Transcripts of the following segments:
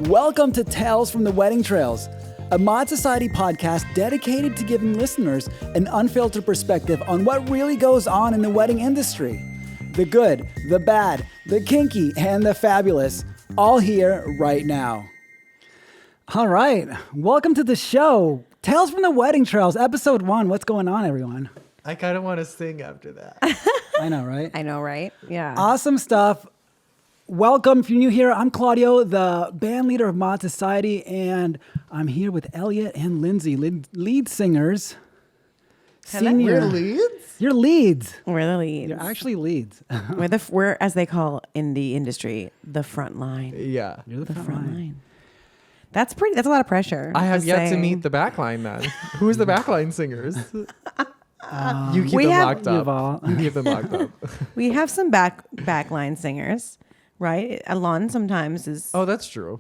Welcome to Tales from the Wedding Trails, a Mod Society podcast dedicated to giving listeners an unfiltered perspective on what really goes on in the wedding industry. The good, the bad, the kinky, and the fabulous, all here right now. All right, welcome to the show. Tales from the Wedding Trails, episode 1. What's going on, everyone? I kind of want to sing after that. I know, right? I know, right? Yeah. Awesome stuff. Welcome. If you're new here, I'm Claudio, the band leader of Mod Society, and I'm here with Elliot and Lindsay, lead singers. Hello. Senior. We're leads? You're leads. We're the leads. You're actually leads. We're as they call in the industry, the front line. Yeah. You're The front line. That's a lot of pressure. I have just yet to saying. meet the backline then. Who's the backline singers? You keep we them have- locked up. You keep them locked up. We have some backline singers, right? Alon sometimes Oh, that's true.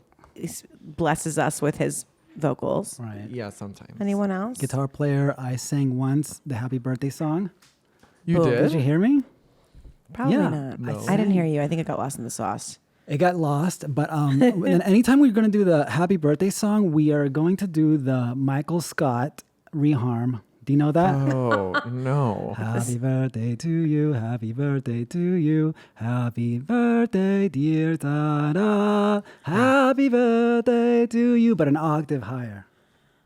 blesses us with his vocals. Right. Yeah, sometimes. Anyone else? Guitar player, I sang once the happy birthday song. You Boom. Did you did? hear me? Probably Yeah. not. No. I didn't hear you. I think it got lost in the sauce. It got lost, but and anytime we're going to do the happy birthday song, we are going to do the Michael Scott reharm. Do you know that? Oh, no. Happy birthday to you, happy birthday to you, happy birthday, dear Dada, happy birthday to you, but an octave higher.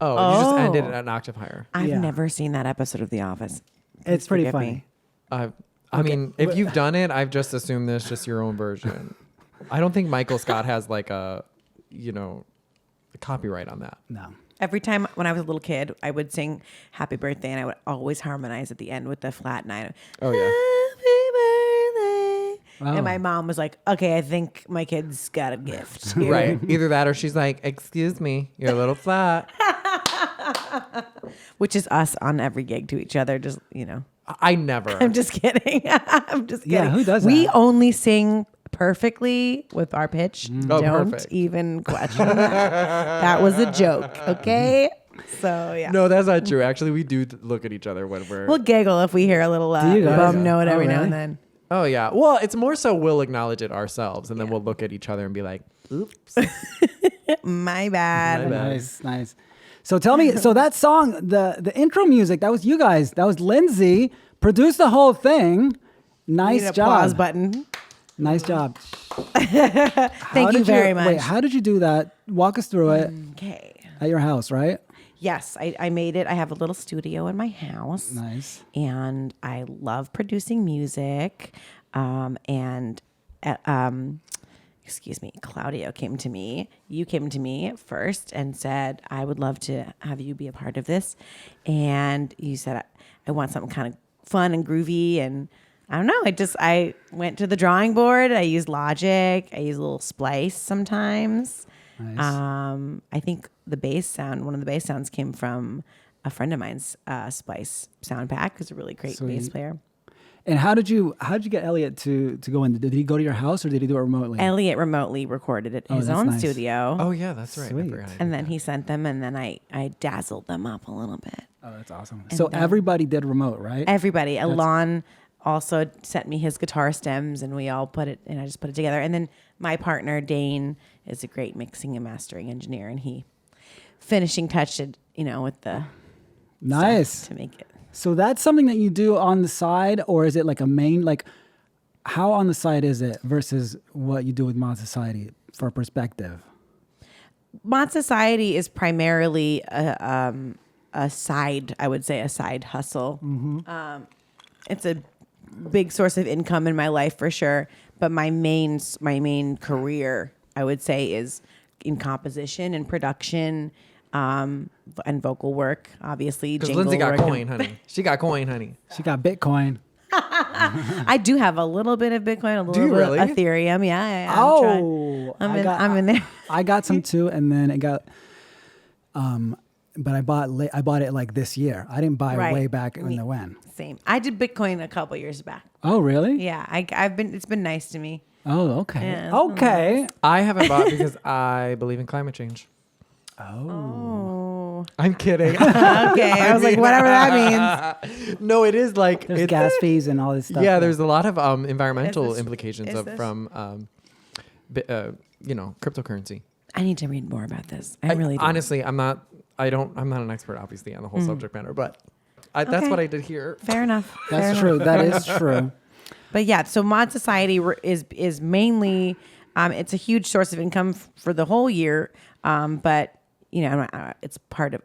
Oh, you just ended Oh. it at an octave higher. I've Yeah. never seen that episode of The Office. It's Please pretty forgive funny. me. I mean, if you've done it, I've just assumed there's just your own version. I don't think Michael Scott has like a copyright on that. No. Every time when I was a little kid, I would sing Happy Birthday and I would always harmonize at the end with the flat nine. Oh, yeah. Happy birthday. Wow. And my mom was like, okay, I think my kid's got a gift. here." Right. Either that or she's like, excuse me, you're a little flat. Which is us on every gig to each other. Just, I never. I'm just kidding. I'm just kidding. Yeah, who does We that? only sing perfectly with our pitch. Oh, Don't perfect. even question that. That was a joke. Okay. So, yeah. No, that's not true. Actually, we do look at each other when we're. We'll giggle if we hear a little Do you guys? bum note every Oh, now really? and then. Oh yeah. Well, it's more so we'll acknowledge it ourselves, and then we'll look at each other and be like, "Oops." My bad. My bad. Nice. So tell me, so that song, the intro music, that was you guys. That was Lindsay. Produced the whole thing. Need Nice an job. applause button. Nice job. Thank you very much. Wait, how did you do that? Walk us through it Okay. at your house, right? Yes, I made it. I have a little studio in my house. Nice. And I love producing music. Excuse me, Claudio came to me. You came to me first and said, I would love to have you be a part of this. And you said, I want something kind of fun and groovy. And I don't know. I went to the drawing board. I used Logic. I use a little Splice sometimes. Nice. I think one of the bass sounds came from a friend of mine's Splice sound pack, who's a really great bass Sweet. player. And how did you get Elliot to go in? Did he go to your house or did he do it remotely? Elliot remotely recorded it in his that's own nice. studio. Oh yeah, that's right. I Sweet. forgot I did And then that. he sent them, and then I dazzled them up a little bit. Oh, that's awesome. And So then- everybody did remote, right? Everybody. Alon also sent me his guitar stems, and we all put it, and I just put it together. And then my partner, Dane, is a great mixing and mastering engineer, and he finishing touched it, with the Nice. stuff to make it. So that's something that you do on the side, or is it like a main, like how on the side is it versus what you do with Mod Society for perspective? Mod Society is primarily a side, I would say, a side hustle. It's a big source of income in my life for sure. But my main career, I would say, is in composition and production, and vocal work. Obviously, Because jingle Lindsay got work. coin, honey. She got coin, honey. She got Bitcoin. I do have a little bit of Bitcoin, a little you bit really? of Ethereum. Yeah. I'm in there. I got some too, and then it got. But I bought it like this year. I didn't buy it Right. way back in the when. Same. I did Bitcoin a couple years back. Oh really? Yeah, it's been nice to me. Oh okay. Yeah, it's Okay. I haven't bought because I believe in climate change. Oh. I'm kidding. Okay. I was like, whatever that means. No, it is like There's it's, gas fees and all this stuff. Yeah, there's a lot of environmental Is this- implications is this- from cryptocurrency. I need to read more about this. I really do. Honestly, I'm not an expert, obviously, on the whole subject matter, but that's what I did here. Fair enough. That's true. That is true. But yeah, so Mod Society is mainly, it's a huge source of income for the whole year. But you know, it's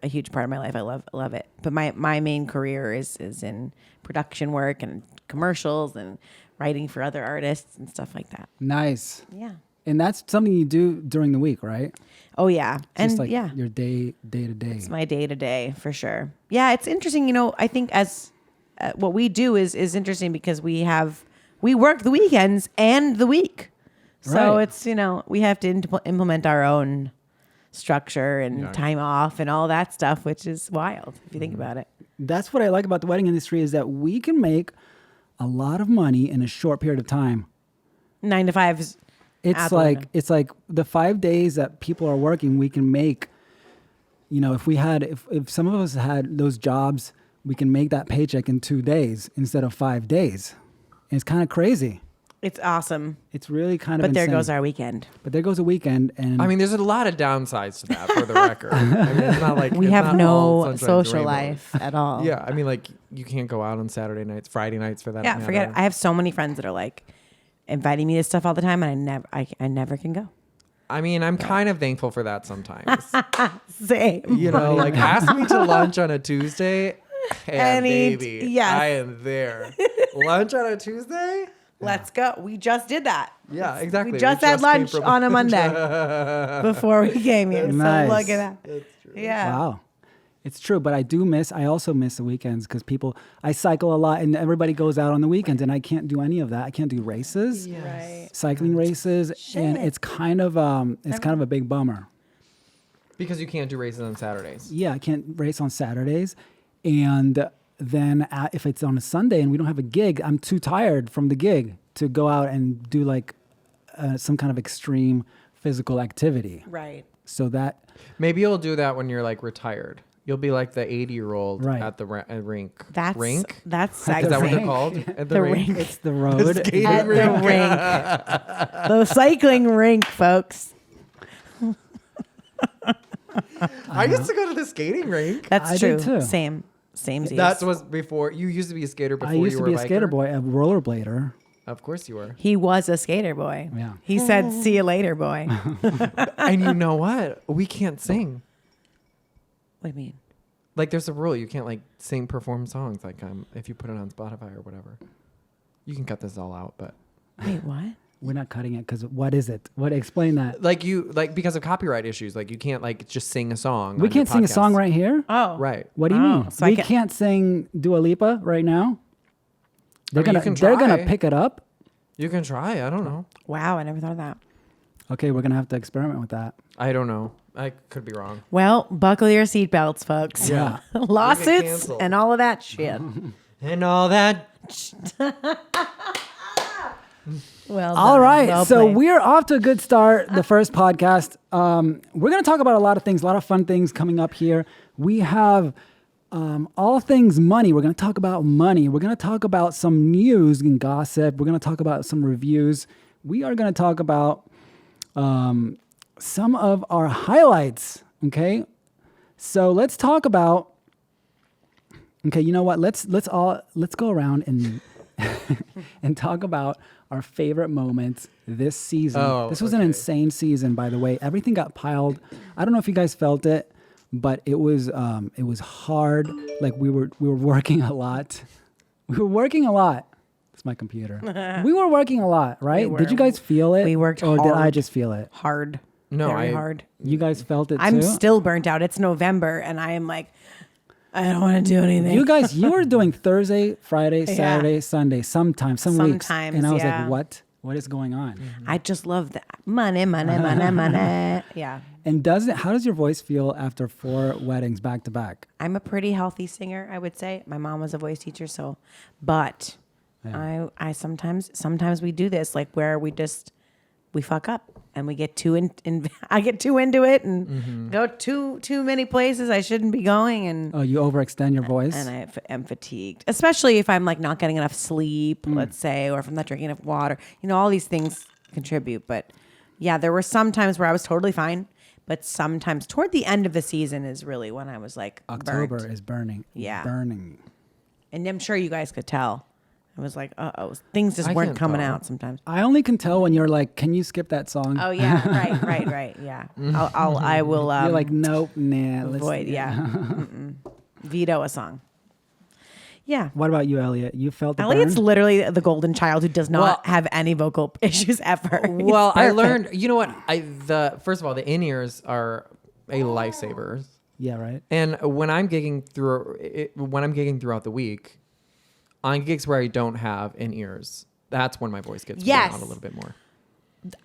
a huge part of my life. I love it. But my main career is in production work and commercials and writing for other artists and stuff like that. Nice. Yeah. And that's something you do during the week, right? Oh yeah. Just And like yeah, your day to day. it's my day to day for sure. Yeah. It's interesting. You know, I think as what we do is interesting because we work the weekends and the week. So Right. it's, you know, we have to implement our own structure and time off and all that stuff, which is wild if you think about it. That's what I like about the wedding industry is that we can make a lot of money in a short period of time. 9 to 5 is It's like the 5 days that people are working, we can make, you know, if some of us had those jobs, we can make that paycheck in 2 days instead of 5 days. And it's kind of crazy. It's awesome. It's really kind of But there insane. goes our weekend. But there goes a weekend. And I mean, there's a lot of downsides to that, for the record. I mean, it's not like We it's have not no all sunshine and social rainbows. life at all. Yeah, I mean, like you can't go out on Saturday nights, Friday nights for that. Yeah, forget it. I have so many friends that are like inviting me to stuff all the time and I never can go. I mean, I'm kind of thankful for that sometimes. Same. You know, like ask me to lunch on a Tuesday. And baby, yes. I am there. Lunch on a Tuesday? Let's go. We just did that. Yeah, exactly. We just had lunch came from on a Monday before we came here. Nice. So look at that. That's true. Yeah. wow. It's true, but I also miss the weekends because I cycle a lot and everybody goes out on the weekends and I can't do any of that. I can't do races, Right. cycling races, and Shit. it's kind of a big bummer. Because you can't do races on Saturdays. Yeah, I can't race on Saturdays. And then if it's on a Sunday and we don't have a gig, I'm too tired from the gig to go out and do like some kind of extreme physical activity. Right. So that, Maybe you'll do that when you're like retired. You'll be like the 80-year-old Right. at the rink. That's Rink? That's Is Is that what cycling. they're called? At the, The rink? rink. it's the road. skating At rink. the rink. The cycling rink, folks. I used to go to the skating rink. That's I true. did too. Same. That was before. You used to be a skater before I used you to were be a a skater biker? boy, a rollerblader. Of course you were. He was a skater boy. Yeah. He said, "See you later, boy." What And you know what? We can't sing. do you mean? Like there's a rule. You can't like perform songs like if you put it on Spotify or whatever. You can cut this all out, but Wait, what? We're not cutting it because what is it? Explain that. because of copyright issues, like you can't like just sing a song. We on can't your sing a podcast. song right here. Oh, Right. What do you Oh, mean? so I We can- can't sing Dua Lipa right now. They're I mean, you can they're gonna try. pick it up. You can try. I don't know. Wow, I never thought of that. Okay, we're gonna have to experiment with that. I don't know. I could be wrong. Well, buckle your seatbelts, folks. Yeah. Lawsuits canceled. and all of that shit. And all that. Well, All done. right, Well so played. we're off to a good start. The first podcast. We're gonna talk about a lot of things, a lot of fun things coming up here. We have all things money. We're gonna talk about money. We're gonna talk about some news and gossip. We're gonna talk about some reviews. We are gonna talk about some of our highlights. Okay, so let's talk about. Okay, you know what? Let's go around and and talk about our favorite moments this season. Oh, this was an okay. insane season, by the way. Everything got piled. I don't know if you guys felt it, but it was hard. Like we were working a lot. We were working a lot. It's my computer. We were working a lot, right? We Did you were. guys feel it? We worked or did I hard. just feel it? hard. No, Very hard. You guys felt it too? I'm still burnt out. It's November, and I am like, I don't want to do anything. You were doing Thursday, Friday, Yeah. Saturday, Sunday, sometimes, some weeks. Sometimes, And I was yeah. like, what? What is going on? I just love that money. Yeah. And how does your voice feel after 4 weddings back to back? I'm a pretty healthy singer, I would say. My mom was a voice teacher, but I sometimes we do this, like where we fuck up and we get I get too into it and go too many places I shouldn't be going, and Oh, you overextend your voice? and I am fatigued, especially if I'm like not getting enough sleep, let's say, or if I'm not drinking enough water. All these things contribute. But yeah, there were some times where I was totally fine, But sometimes toward the end of the season is really when I was like, October burnt. is burning. Yeah. Burning. And I'm sure you guys could tell. I was like, things just I weren't can't coming tell. out sometimes. I only can tell when you're like, can you skip that song? Oh yeah, right. Yeah, I will. You're like, nope, nah. Avoid. Yeah, Mm-mm. Veto a song. Yeah. What about you, Elliot? You felt the Elliot's burn? literally the golden child who does not Well- have any vocal issues ever. He's Well, I perfect. learned. You know what? First of all, the in-ears are a lifesaver. Yeah, right. And when I'm gigging throughout the week, on gigs where I don't have in-ears, that's when my voice gets Yes. out a little bit more.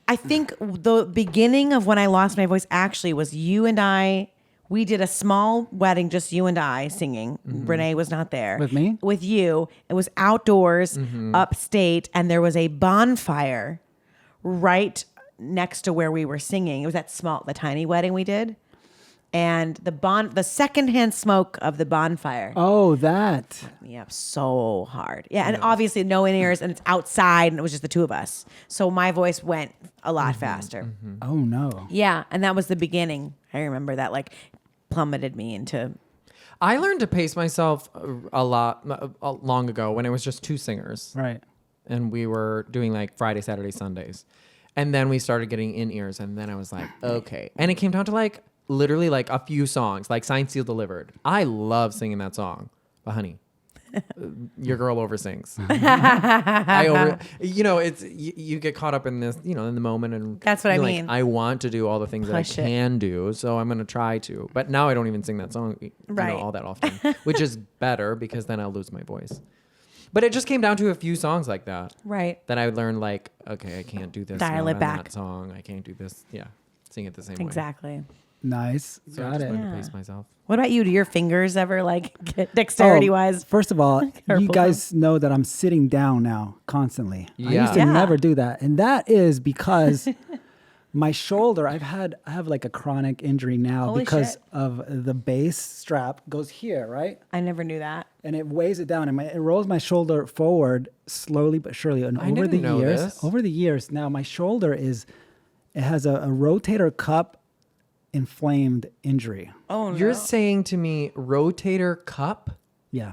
I think the beginning of when I lost my voice actually was you and I. We did a small wedding, just you and I singing. Renee was not there. With me? With you. It was outdoors, upstate, and there was a bonfire right next to where we were singing. It was the tiny wedding we did. And the secondhand smoke of the bonfire. Oh, that. Me up so hard. Yeah, and obviously no in-ears, and it's outside, and it was just the two of us. So my voice went a lot faster. Oh, no. Yeah, and that was the beginning. I remember that plummeted me into. I learned to pace myself a lot long ago when it was just two singers. Right. And we were doing like Friday, Saturday, Sundays. And then we started getting in-ears, and then I was like, okay. And it came down to literally a few songs, like Signed, Sealed, Delivered. I love singing that song, but honey, your girl oversings. It's you get caught up in this, in the moment, and That's what I you're mean. I want to do all the things Push that I can do, so I'm gonna try to. But now I don't even sing that song, Right. all that often, which is better because then I'll lose my voice. But it just came down to a few songs like that. Right. That I learned okay, I can't do this. Dial note it on back. That song, I can't do this. Yeah, sing it the same way. Exactly. Nice. So I Got just it. learned to pace myself. What about you? Do your fingers ever get dexterity-wise? First of all, you Careful. guys know that I'm sitting down now constantly. I used to Yeah. never do that. And that is because my shoulder, I have a chronic injury now Holy because shit. of the bass strap goes here, right? I never knew that. And it weighs it down and it rolls my shoulder forward slowly but surely. And I didn't know this. over the years, now my shoulder it has a rotator cuff inflamed injury. Oh no. You're saying to me, rotator cup? Yeah.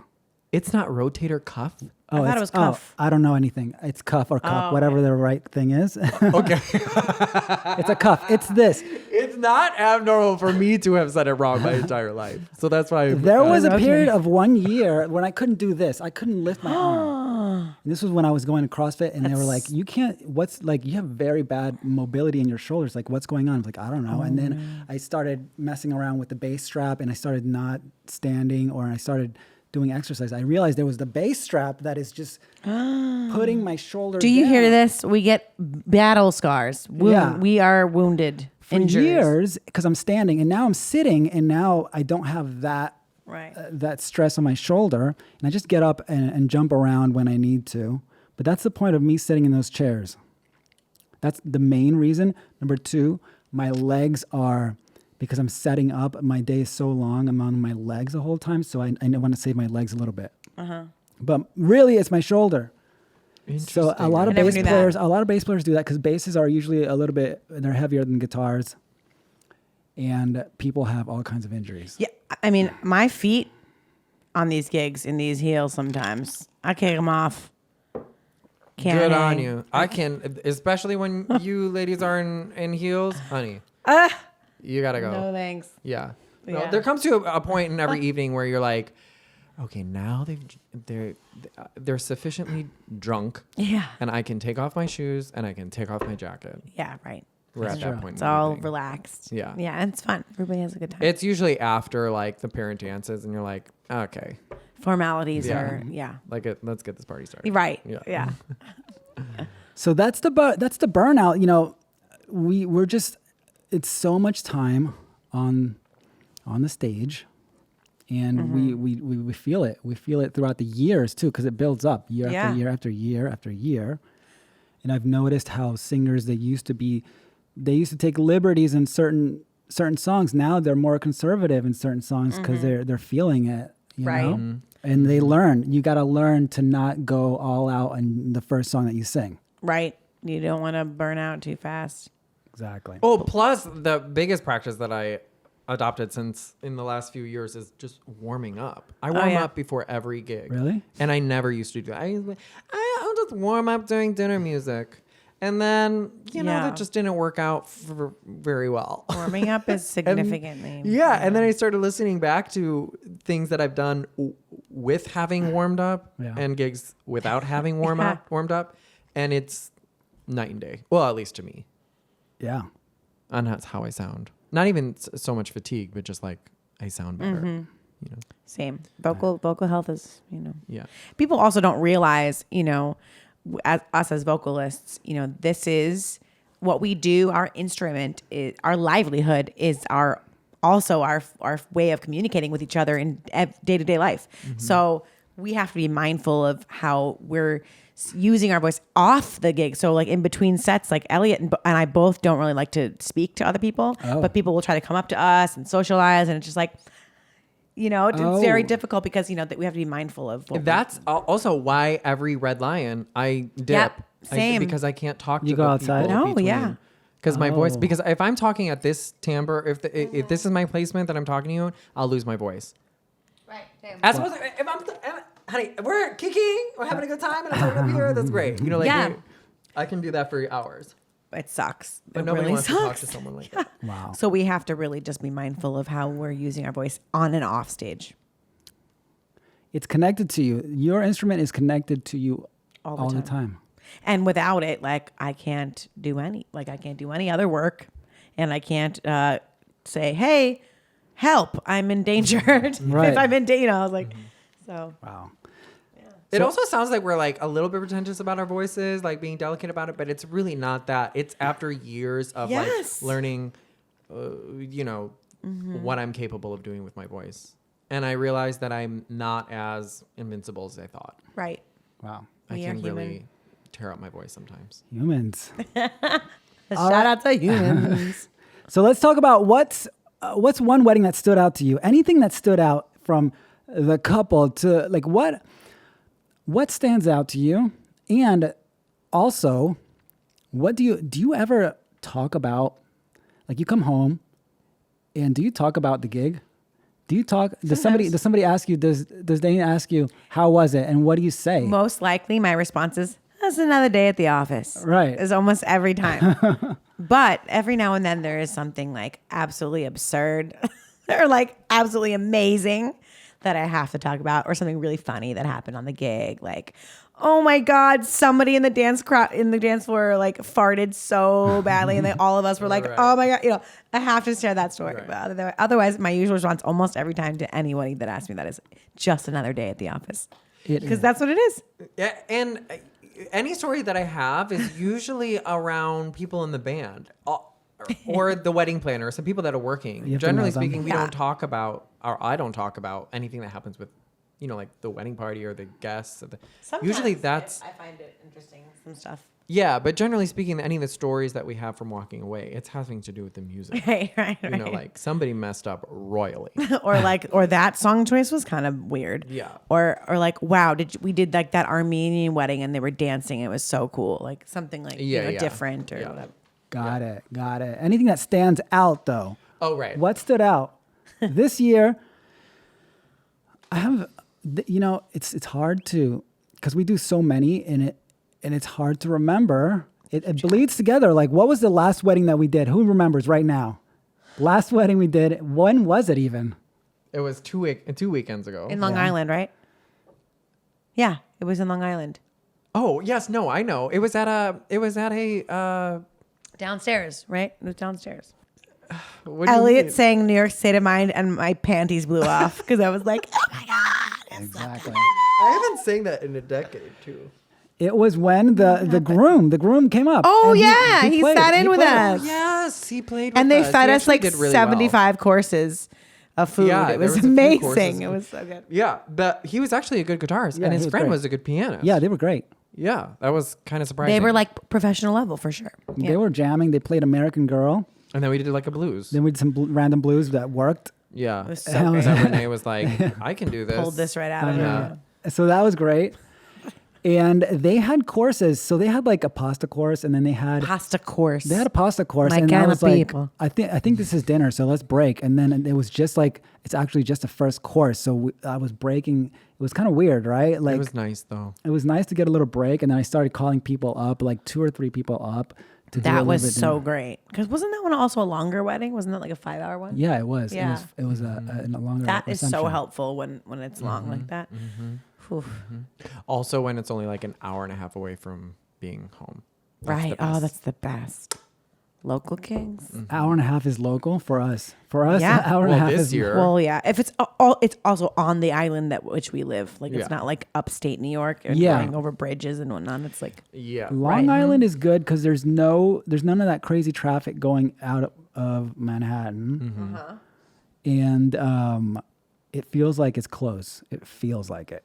It's not rotator cuff. I thought it it's- was cuff. I don't know anything. It's cuff or cup, Oh, whatever the right thing is. Okay. It's a cuff. It's this. It's not abnormal for me to have said it wrong my entire life. So that's why There was a Okay. period of 1 year when I couldn't do this. I couldn't lift my arm. And this was when I was going to CrossFit, and they were like, "You can't. You have very bad mobility in your shoulders. Like, what's going on?" I was like, "I don't know." And then I started messing around with the base strap, and I started not standing, or I started doing exercise. I realized there was the base strap that is just putting my shoulder. Do you hear down. this? We get battle scars. Yeah. We are wounded. For injured. years, because I'm standing, and now I'm sitting, and now I don't have that. Right. That stress on my shoulder, and I just get up and jump around when I need to. But that's the point of me sitting in those chairs. That's the main reason. Number two, my legs are, because I'm setting up, my day is so long, I'm on my legs the whole time, so I want to save my legs a little bit. But really, it's my shoulder. So a lot of I never bass knew that. players do that because basses are usually a little bit, they're heavier than guitars, and people have all kinds of injuries. Yeah, I mean, my feet on these gigs in these heels sometimes, I kick them off. Can't Good hang. on you. I can, especially when you ladies are in heels, honey. You gotta go. No thanks. Yeah. No, Yeah. there comes to a point in every evening where you're like, okay, now they're sufficiently drunk, Yeah. and I can take off my shoes and I can take off my jacket. Yeah, right. We're at that true. point. in It's the all evening. relaxed. Yeah. Yeah, it's fun. Everybody has a good time. It's usually after the parent dances, and you're like, okay, Formalities Yeah. are, yeah. let's get this party started. Right. Yeah. Yeah. So that's the burnout. We're just, it's so much time on the stage, and we feel it. We feel it throughout the years too, because it builds up year Yeah. after year after year after year. And I've noticed how singers they used to take liberties in certain songs. Now they're more conservative in certain songs because they're feeling it. You Right. know? Mm-hmm. And they learn. You got to learn to not go all out on the first song that you sing. Right. You don't want to burn out too fast. Exactly. Oh, plus the biggest practice that I adopted since in the last few years is just warming up. I warm up before every gig. Really? And I never used to do that. I'll just warm up during dinner music. And then, you know, that just didn't work out very well. Warming up is significantly. And then I started listening back to things that I've done with having warmed up and gigs without having warmed up. And it's night and day. Well, at least to me. Yeah. And that's how I sound. Not even so much fatigue, but just like I sound better. You know. Same. Vocal health is, you know. Yeah. People also don't realize, you know, us as vocalists, you know, this is what we do. Our instrument is our livelihood, is our way of communicating with each other in day-to-day life. So we have to be mindful of how we're using our voice off the gig. So like in between sets, like Elliot and I both don't really like to speak to other people, but people will try to come up to us and socialize, and it's just like, you know, it's very difficult because, you know, that we have to be mindful of. That's also why every Red Lion I dip. Yep, same. Because I can't talk to You go outside? people. Oh, yeah. Because my voice, because if I'm talking at this timbre, if this is my placement that I'm talking to you, I'll lose my voice. Right. As opposed to, if honey, we're kicking, we're having a good time, and I'm talking up here, that's great. You know, like, I can do that for hours. It sucks. But nobody wants to talk to someone like that. Wow. So we have to really just be mindful of how we're using our voice on and off stage. It's connected to you. Your instrument is connected to you all the time. And without it, like I can't do any other work, and I can't say, "Hey, help! I'm endangered." Right. If I'm in danger, you know, I was like, so. Wow. It also sounds like we're like a little bit pretentious about our voices, like being delicate about it, but it's really not that. It's after years of like learning, you know, what I'm capable of doing with my voice. And I realized that I'm not as invincible as I thought. Right. Wow. I can really tear up my voice sometimes. Humans. Shout out to humans. So let's talk about what's one wedding that stood out to you? Anything that stood out from the couple to like what stands out to you? And also, what do you ever talk about, like you come home and do you talk about the gig? Do you talk, does somebody ask you, does Dane ask you, how was it? And what do you say? Most likely my response is, that's another day at the office. Right. Is almost every time. But every now and then there is something like absolutely absurd or like absolutely amazing that I have to talk about, or something really funny that happened on the gig. Like, oh my God, somebody in the dance floor like farted so badly, and all of us were like, oh my God, you know, I have to share that story. But otherwise, my usual response almost every time to anybody that asks me that is just another day at the office, because that's what it is. Yeah, and any story that I have is usually around people in the band. Or the wedding planner, some people that are working. Generally speaking, we don't talk about, or I don't talk about anything that happens with, you know, like the wedding party or the guests. Usually that's... I find it interesting, some stuff. Yeah, but generally speaking, any of the stories that we have from walking away, it's having to do with the music. Right. You know, like somebody messed up royally. or that song choice was kind of weird. Yeah. Or like, wow, we did like that Armenian wedding and they were dancing. It was so cool. Like something like different or whatever. Got it. Anything that stands out, though? Oh, right. What stood out this year? I have, you know, it's hard to, because we do so many and it's hard to remember. It bleeds together. Like, what was the last wedding that we did? Who remembers right now? Last wedding we did. When was it even? It was 2 weekends ago. In Long Island, right? Yeah, it was in Long Island. Oh yes, no, I know. It was at a. Downstairs, right? It was downstairs. Elliot sang New York State of Mind and my panties blew off because I was like, oh my God. Exactly. I haven't sang that in a decade, too. It was when the groom came up. Oh, yeah. He sat in with us. Oh, yes, he played with us. And they fed us like really 75 courses of food. Yeah, it was there was a few amazing. courses. It was so good. Yeah, but he was actually a good guitarist, Yeah, and he his was friend great. was a good pianist. Yeah, they were great. Yeah, that was kind of surprising. They were like professional level for sure. Yeah. They were jamming. They played American Girl. And then we did like a blues. Then we did some random blues that worked. Yeah. It was And so then great. Renee was like, I can do this. Pulled this right out of Yeah. her. So that was great. And they had courses. So they had like a pasta course, and then they had Pasta course. They had a pasta course, My and kind I of was like, people. I think this is dinner, so let's break. And then it was just like, it's actually just a first course. So I was breaking. It was kind of weird, right? Like It was nice though. it was nice to get a little break, and then I started calling people up, like 2 or 3 people up. To do a That little was bit so dinner. great. Because wasn't that one also a longer wedding? Wasn't that like a 5-hour one? Yeah, it was. Yeah. It was a longer. That is so reception. helpful when it's long like that. Whew. Also, when it's only like an hour and a half away from being home. That's Right. the Oh, best. that's the best. Local kings. Hour and a half is local for us. For us, Yeah. hour and a Well, half this is year- Well, yeah. If it's all, it's also on the island that which we live. Like Yeah. it's not like upstate New York and Yeah. going over bridges and whatnot. It's like Yeah. Long Right. Island is good because there's none of that crazy traffic going out of Manhattan, and it feels like it's close. It feels like it,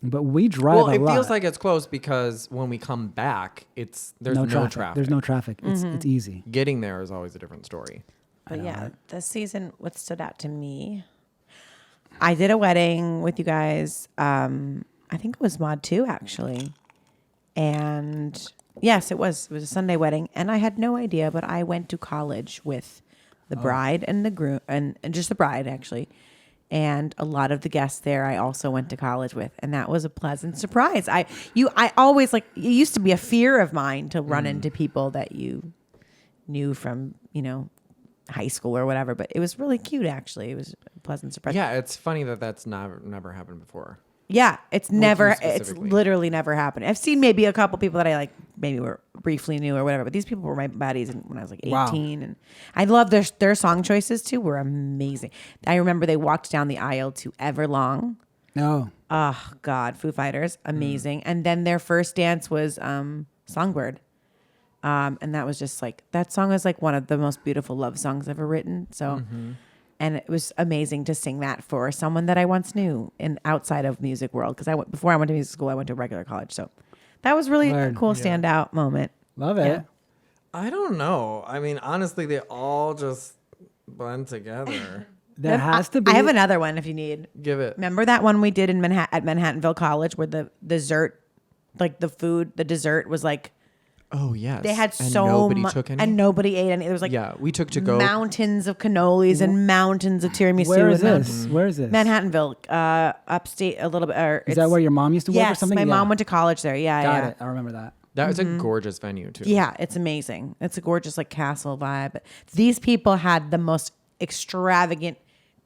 but we drive Well, a it lot. feels like it's close because when we come back, there's no traffic. There's no traffic. It's easy. Getting there is always a different story. But yeah, this season, what stood out to me, I did a wedding with you guys. I think it was Mod 2, actually. And yes, it was. It was a Sunday wedding. And I had no idea, but I went to college with the bride and the groom, and just the bride, actually. And a lot of the guests there I also went to college with. And that was a pleasant surprise. I always like, it used to be a fear of mine to run into people that you knew from, high school or whatever, but it was really cute, actually. It was a pleasant surprise. Yeah, it's funny that that's never happened before. Yeah, it's you it's specifically. literally never happened. I've seen maybe a couple people that I like maybe were briefly knew or whatever, but these people were my buddies when I was like 18. Wow. And I love their song choices too, were amazing. I remember they walked down the aisle to Everlong. No, Oh God, Foo Fighters, amazing. And then their first dance was Songbird. And that was just like, that song is like one of the most beautiful love songs ever written. So, and it was amazing to sing that for someone that I once knew in outside of music world. Cause before I went to music school, I went to regular college. So that was really a Word. cool standout moment. love it. Yeah. I don't know. I mean, honestly, they all just blend together. There has to be. I have another one if you need. Give it. Remember that one we did in at Manhattanville College where the dessert, like the food, the dessert was like, Oh yes. they had and so nobody much, took any. and nobody ate any. There was like Yeah, we took to go. mountains of cannolis and mountains of tiramisu. Where is and this? Where is this? Manhattanville, upstate a little bit. Is that where your mom used to work or Yes, something? my Yeah. mom went to college there. Yeah, Got yeah. it. I remember that. That was a gorgeous venue too. Yeah, it's amazing. It's a gorgeous like castle vibe. These people had the most extravagant,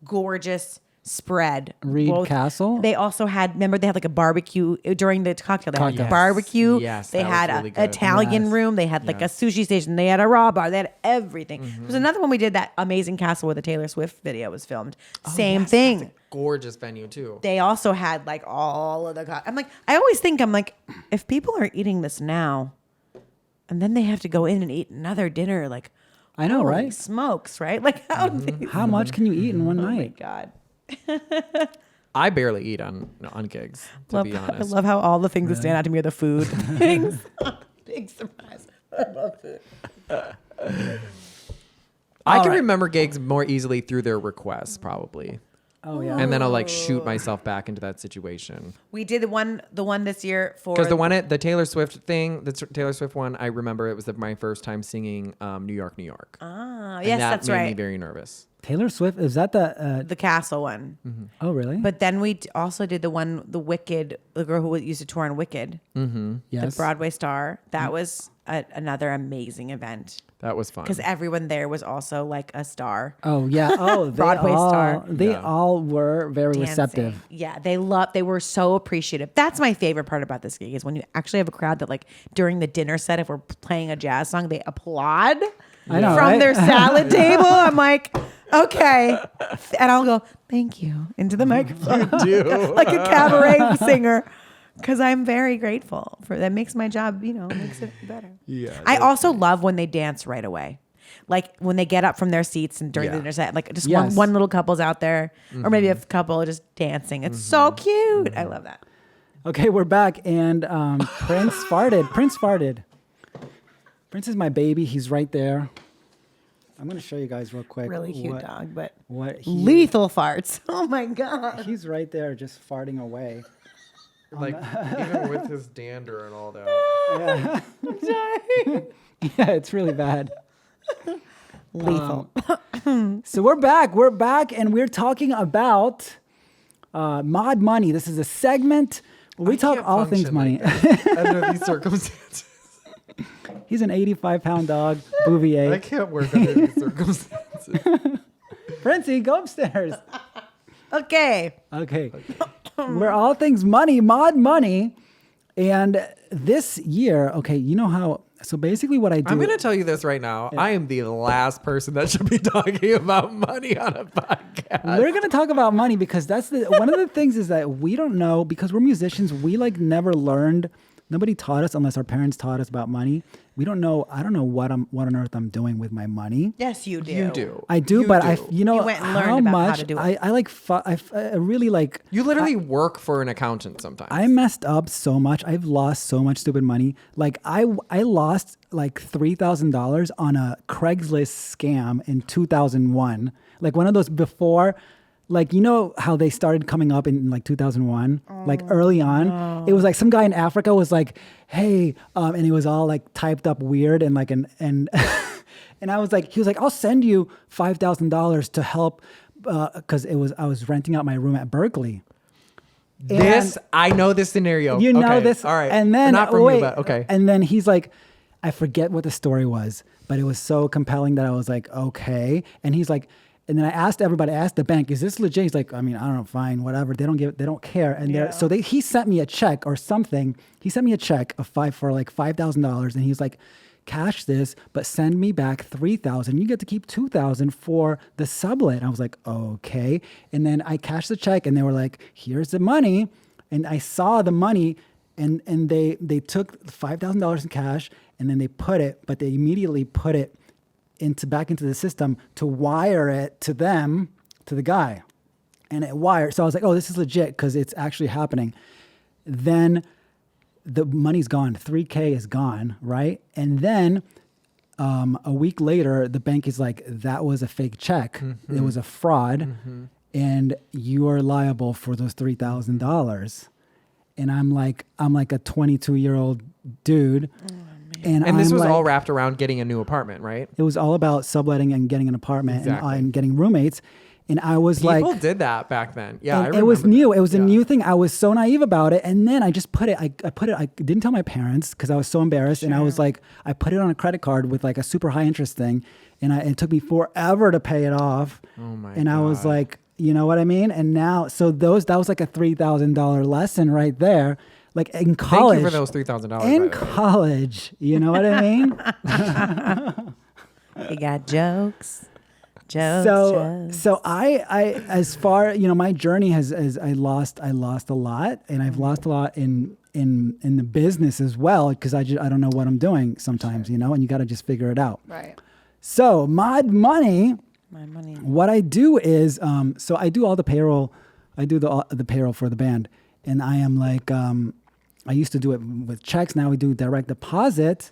gorgeous spread. Reed Castle? They also had. Remember, they had like a barbecue during the cocktail. They had Cocktail. a barbecue. Yes, they that was had really an good. Italian Yes. room. They had like a sushi station. They had a raw bar. They had everything. There was another one we did, that amazing castle where the Taylor Swift video was filmed. Same thing. That's a gorgeous venue too. They also had like all of the. I'm like, I always think, I'm like, if people are eating this now, and then they have to go in and eat another dinner, like, I know, holy right? smokes, right? Like, how do they? How much can you eat in one Oh my night? god. I barely eat on gigs, to be I honest. love how all the things that stand out to me are the food things. Big surprise. I love food. I All can right. remember gigs more easily through their requests, probably. Oh yeah. And then I'll like shoot myself back into that situation. We did the one this year for Because the Taylor Swift thing, the Taylor Swift one, I remember it was my first time singing New York, New York. And yes, that that's made me right. very nervous. Taylor Swift, is that the? The castle one. Oh really? But then we also did the Wicked, the girl who used to tour on Wicked, the yes. Broadway star. That was another amazing event That was fun. because everyone there was also like a star. Oh yeah. Oh, they Broadway all, star. They Yeah. all were very Dancing. receptive. Yeah, they were so appreciative. That's my favorite part about this gig is when you actually have a crowd that like during the dinner set, if we're playing a jazz song, they applaud I know, from right? their salad table. I'm like, okay. And I'll go, thank you, into the microphone. Like a cabaret singer. Because I'm very grateful for that. Makes my job, makes it better. Yeah, I also love when they dance right away. Like when they get up from their seats and during the Yeah. dinner set, like just Yes. one little couple's out there, or maybe a couple just dancing. It's so cute. I love that. Okay, we're back, and Prince farted. Prince farted. Prince is my baby. He's right there. I'm gonna show you guys real quick. Really cute dog, but What lethal farts. Oh my god. He's right there, just farting away. Like even with his dander and all that. Yeah. Yeah, it's really bad. Lethal. So we're back, and we're talking about Mod Money. This is a segment where we talk can't all things function money. like this under these circumstances. He's an 85-pound dog, Bouvier. I can't work under these circumstances. Princey, go upstairs. Okay. Okay. We're all things money, Mod Money. And this year, okay, you know how, so basically what I do. I'm going to tell you this right now. I am the last person that should be talking about money on a podcast. We're going to talk about money because that's one of the things is that we don't know, because we're musicians, we like never learned. Nobody taught us unless our parents taught us about money. We don't know. I don't know what on earth I'm doing with my money. Yes, you do. You do. I do, You but do. you know You went and how learned about much how to do it. I really like. You literally work for an accountant sometimes. I messed up so much. I've lost so much stupid money. Like I lost like $3,000 on a Craigslist scam in 2001. Like one of those before. Like, you know how they started coming up in like 2001, like early on. It was like some guy in Africa was like, hey, and he was all like typed up weird and like, and I was like, he was like, I'll send you $5,000 to help, cause I was renting out my room at Berkeley. I know this scenario. You know Okay, this. All right. And then, not from wait, you, but okay. And then he's like, I forget what the story was, but it was so compelling that I was like, okay. And he's like, and then I asked everybody, I asked the bank, is this legit? He's like, I mean, I don't know, fine, whatever. They don't care. And he sent me a check or something. He sent me a check for like $5,000. And he's like, cash this, but send me back $3,000. You get to keep $2,000 for the sublet. I was like, okay. And then I cashed the check and they were like, here's the money. And I saw the money and they took $5,000 in cash and then they immediately put it back into the system to wire it to them, to the guy. And it wired. So I was like, oh, this is legit because it's actually happening. Then the money's gone. $3,000 is gone, right? And then a week later, the bank is like, that was a fake check. Mm-hmm. It was a fraud. Mm-hmm. And you are liable for those $3,000. And I'm like a 22-year-old dude. And this was all wrapped around getting a new apartment, right? It was all about subletting and getting an apartment and getting roommates. And I was People did that back then. Yeah, I remember it was new. That. It was a new thing. I was so naive about it. And then I just put it, I didn't tell my parents because I was so embarrassed. Sure. And I was like, I put it on a credit card with like a super high interest thing. And it took me forever to pay it off. Oh my And God. I was like, you know what I mean? And now, so that was like a $3,000 lesson right there. Like in college. Thank you for those $3,000. In college, you know what I mean? You got jokes. So I as far, you know, my journey has I lost a lot, and I've lost a lot in the business as well, because I don't know what I'm doing sometimes, you know, and you got to just figure it out. Right. So Mod Money. My money. What I do is, so I do all the payroll. I do the payroll for the band, and I am like, I used to do it with checks. Now we do direct deposit,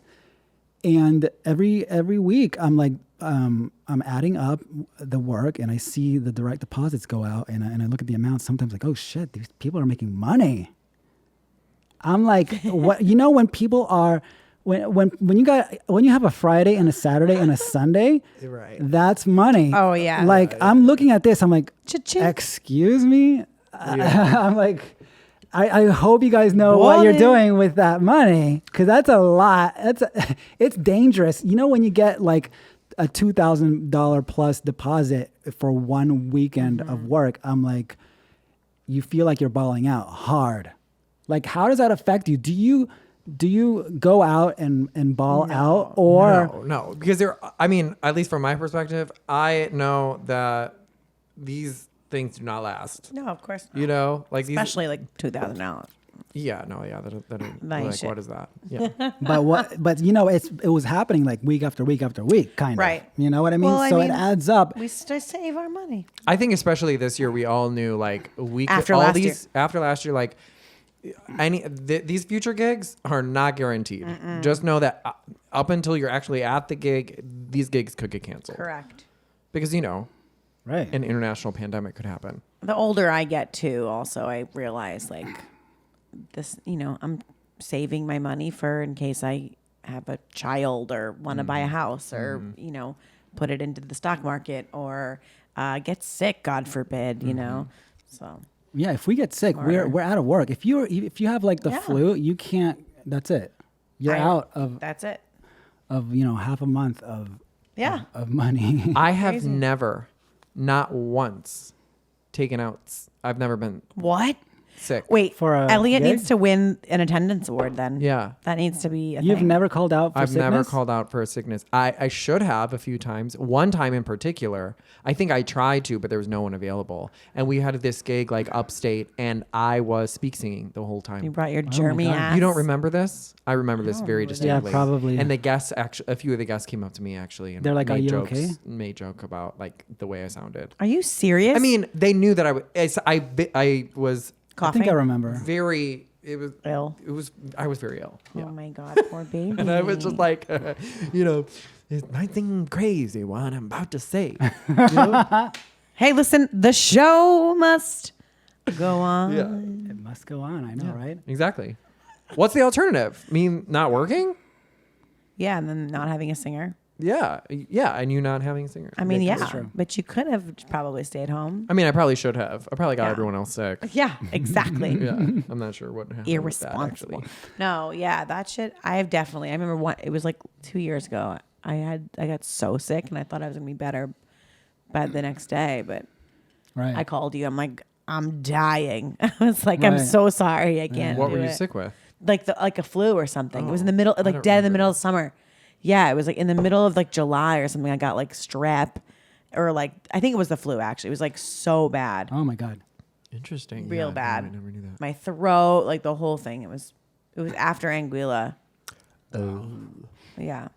and every week I'm like, I'm adding up the work, and I see the direct deposits go out, and I look at the amounts. Sometimes like, oh shit, these people are making money. I'm like, what? You know, when people are. When you have a Friday and a Saturday and a Sunday, right. That's money. Oh yeah. Like I'm looking at this, I'm like, Cha-ching. excuse me. I'm like, I hope you guys know what you're doing with that money, because that's a lot. It's dangerous. You know, when you get like a $2,000 plus deposit for one weekend of work, I'm like, you feel like you're balling out hard. Like, how does that affect you? Do you go out and ball out, or no? Because I mean, at least from my perspective, I know that these things do not last. No, of course not. You know, like especially like $2,000. Yeah, no, yeah, that Nice like, what is that? Yeah, but you know, it was happening like week after week after week, kind of. Right. You know what I mean? Well, So it adds up. We save our money. I think especially this year, we all knew like a week After all last these year. after last year, like. These future gigs are not guaranteed. Mm-mm. Just know that up until you're actually at the gig, these gigs could get canceled. Correct. Because, you know, Right. an international pandemic could happen. The older I get too, also, I realize like this, I'm saving my money for in case I have a child or want to buy a house or, put it into the stock market or get sick, God forbid, So Yeah, if we get sick, we're out of work. If you have like the flu, you can't. That's it. You're out of. That's it. Of half a month of money. I have never, not once, taken out. I've never been What? sick. Wait, For a Elliot gig? needs to win an attendance award then. Yeah. That needs to be a You've thing. never called out for I've sickness? never called out for a sickness. I should have a few times. One time in particular, I think I tried to, but there was no one available. And we had this gig like upstate, and I was speak singing the whole time. You brought your Jeremy God. ass. You don't remember this? I remember this very distinctly. Yeah, probably. And the guests, actually, a few of the guests came up to me actually, and They're like, made "Are you jokes, okay?" Made joke about like the way I sounded. Are you serious? I mean, they knew that I was I coughing. think I remember. very. It was Ill. It was. I was very ill. Yeah. Oh my God, poor baby. And I was just like, it's nothing crazy what I'm about to say. Hey, listen, the show must go on. Yeah, It must go on. I know, right? exactly. What's the alternative? I mean, not working? Yeah, and then not having a singer. Yeah, and you not having a singer. I mean, That's yeah, true. but you could have probably stayed home. I mean, I probably should have. I probably got Yeah. everyone else sick. Yeah, exactly. Yeah, I'm not sure what happened. Irresponsible. With that, actually. No, yeah, that shit. I remember it was like 2 years ago. I got so sick and I thought I was gonna be better by the next day, but Right. I called you. I'm like, I'm dying. I was like, I'm Right. so sorry. I can't. What do were you it. sick with? Like a flu or something. It was in the middle, I like don't dead in the remember. middle of summer. Yeah, it was like in the middle of like July or something. I got like strep, or like I think it was the flu. Actually, it was like so bad, Oh my God. Interesting. real Yeah, bad. no, I never knew that. My throat, like the whole thing. It was after Anguilla. Oh. Yeah.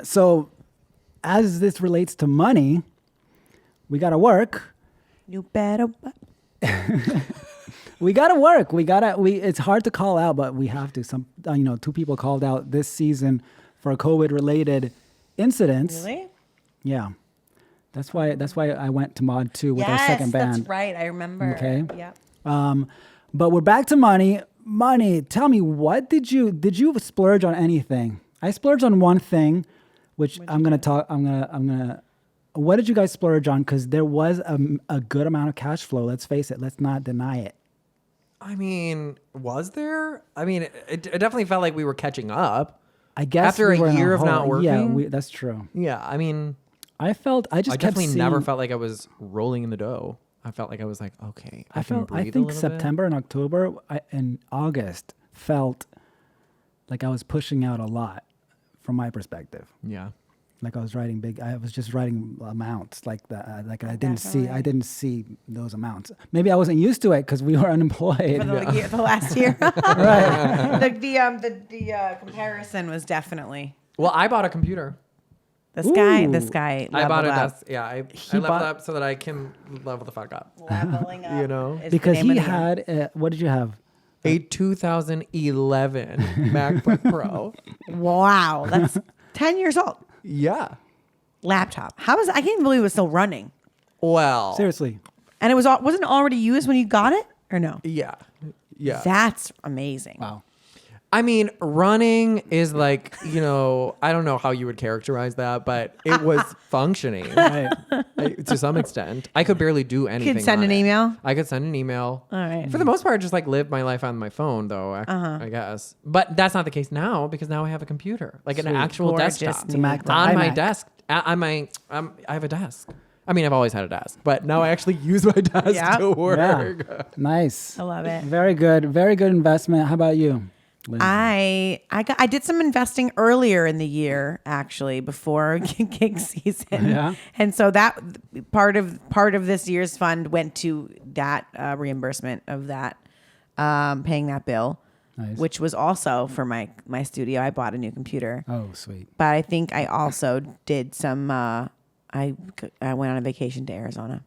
So, as this relates to money, we gotta work. You better. We gotta work. It's hard to call out, but we have to. Some, two people called out this season for COVID-related incidents. Really? Yeah, that's why I went to Mod 2 with our second band. That's right. I remember. Okay. Yep. But we're back to money. Money. Tell me, what did you splurge on anything? I splurged on one thing, which I'm gonna. What did you guys splurge on? Because there was a good amount of cash flow. Let's face it. Let's not deny it. I mean, was there? I mean, it definitely felt like we were catching up. I guess After we a were in year of hole. not Yeah, working? that's true. Yeah, I mean, I just I kept definitely seeing, never felt like I was rolling in the dough. I felt like I was like, okay, I can breathe I a think little September and October and August felt like I was pushing out a lot from my perspective. bit. Yeah. Like I was just writing amounts like that. Like I didn't see those amounts. Maybe I wasn't used to it because we were unemployed. For the last year. Right. The comparison was definitely Well, I bought a computer. this Ooh. guy. I bought a leveled up. desk. Yeah, I He leveled bought- up so that I can level the fuck up. Leveling up. You know? is the Because name he of the had, what did you have? A 2011 MacBook Pro. game. Wow, that's 10 years old. Yeah. Laptop. I can't even believe it was still running. Well. Seriously. And wasn't it already used when you got it, or no? Yeah. Yeah. That's amazing. Wow. I mean, running is like, I don't know how you would characterize that, but it was functioning Right. to some extent. I could barely do anything. Could send on an it. email? I could send an email. All right. For the most part, just like live my life on my phone, though, I guess. But that's not the case now because now I have a computer, like an Sweet. actual Gorgeous desktop It's a Mac. on my iMac. desk. I have a desk. I mean, I've always had a desk, but now I actually use my desk Yeah. to work. Yeah. Nice. I love it. Very good. Very good investment. How about you, Lindsay? I did some investing earlier in the year, actually, before gig season. Yeah. And so that part of this year's fund went to that reimbursement of that, paying that bill, Nice. which was also for my studio. I bought a new computer, Oh, sweet. but I think I also did some. I went on a vacation to Arizona.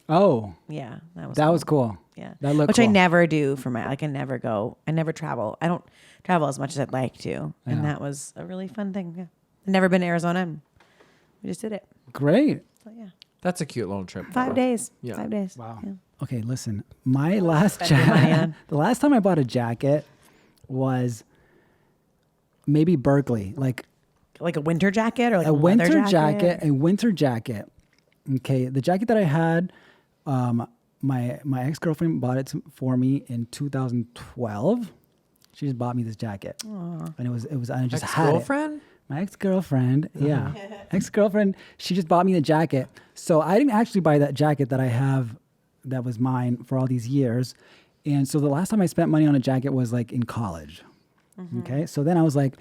Oh, Yeah, that was cool. yeah. That looked Which I cool. never do for I never go. I never travel. I don't travel as much as I'd like to. And Yeah. that was a really fun thing. Yeah. I've never been to Arizona. And we just did it. Great. So yeah. That's a cute little trip. 5 days. Yeah. 5 days. Wow. Yeah. Okay, listen. My last spend your money on? the last time I bought a jacket was maybe Berkeley, like Like a winter jacket or like a winter leather jacket. A winter jacket. Okay, the jacket that I had, my ex-girlfriend bought it for me in 2012. She just bought me this jacket, and it was I just had it. Ex-girlfriend? My ex-girlfriend, yeah, ex-girlfriend. She just bought me the jacket, so I didn't actually buy that jacket that I have, that was mine for all these years, and so the last time I spent money on a jacket was like in college. Okay, so then I was like,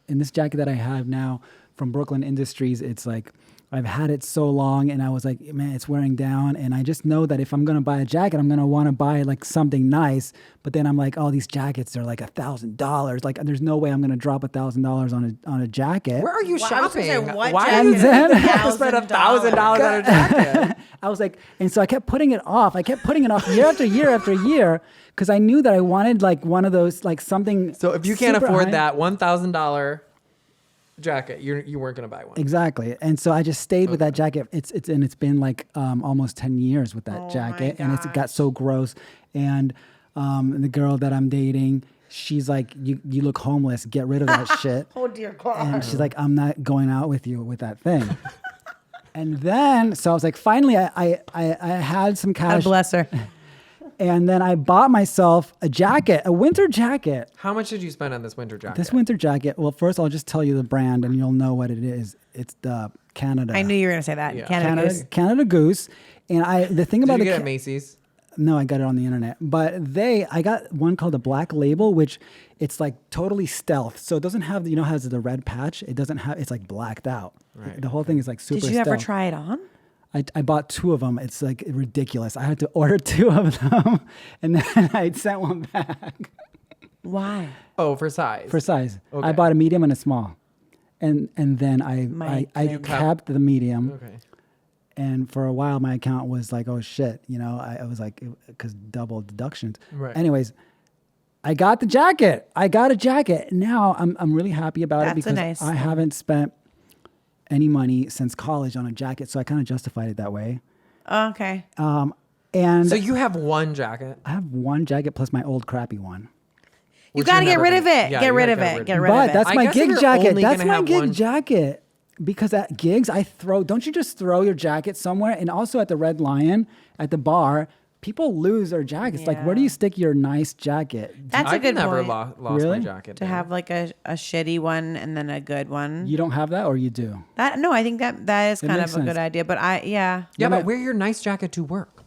in this jacket that I have now from Brooklyn Industries, it's like I've had it so long, and I was like, man, it's wearing down, and I just know that if I'm gonna buy a jacket, I'm gonna want to buy like something nice. But then I'm like, oh, these jackets, they're like $1,000. Like, there's no way I'm gonna drop $1,000 on a jacket. Where are you Well, I was gonna say, shopping? what Why jacket are you is have to spend $1,000 on a jacket? I was like, and so I kept putting it off. I kept putting it off year after year after year because I knew that I wanted like one of those, like something. So if you can't super afford high- that $1,000 jacket, you weren't gonna buy one. Exactly. And so I just stayed with that jacket. It's been like almost 10 years with that jacket, and it's got so gross. And the girl that I'm dating, she's like, you look homeless. Get rid of that shit. Oh dear God. And she's like, I'm not going out with you with that thing. And then, so I was like, finally, I had some God cash. bless her. And then I bought myself a jacket, a winter jacket. How much did you spend on this winter jacket? This winter jacket, well, first I'll just tell you the brand and you'll know what it is. It's the Canada. I knew you were gonna say that. Yeah. Canada Goose. Canada Goose. And the thing Did about you the get it at Macy's? No, I got it on the internet. But I got one called the Black Label, which it's like totally stealth. So it doesn't have, you know, has the red patch. It doesn't have, it's like blacked out. Right. The whole thing is like super Did you stealth. ever try it on? I bought 2 of them. It's like ridiculous. I had to order 2 of them and then I sent one back Why? Oh, for size. for size. Okay. I bought a medium and a small. And then I My kept the medium. Okay. And for a while, my account was like, oh shit, you know, I was like, because double deductions. Right. Anyways, I got the jacket. I got a jacket. Now I'm really happy about it That's a because nice I haven't spent any money since college on a jacket. So I kind of justified it that way. Oh, okay. And So you have one jacket. I have one jacket plus my old crappy one. You which got to you're get never rid of gonna- it. yeah, Get you rid gotta of get it. rid of Get it. rid But of it. that's I my guess if gig you're jacket. only That's gonna my have gig one- jacket. Because at gigs, don't you just throw your jacket somewhere? And also at the Red Lion, at the bar, people lose their jackets. Like, where do Yeah. you stick your nice jacket? That's a I've good never point. lost Really? my jacket. To there. have like a shitty one and then a good one. You don't have that, or you do? No, I think that is kind makes of a sense. good idea. But Yeah, When but I- wear your nice jacket to work.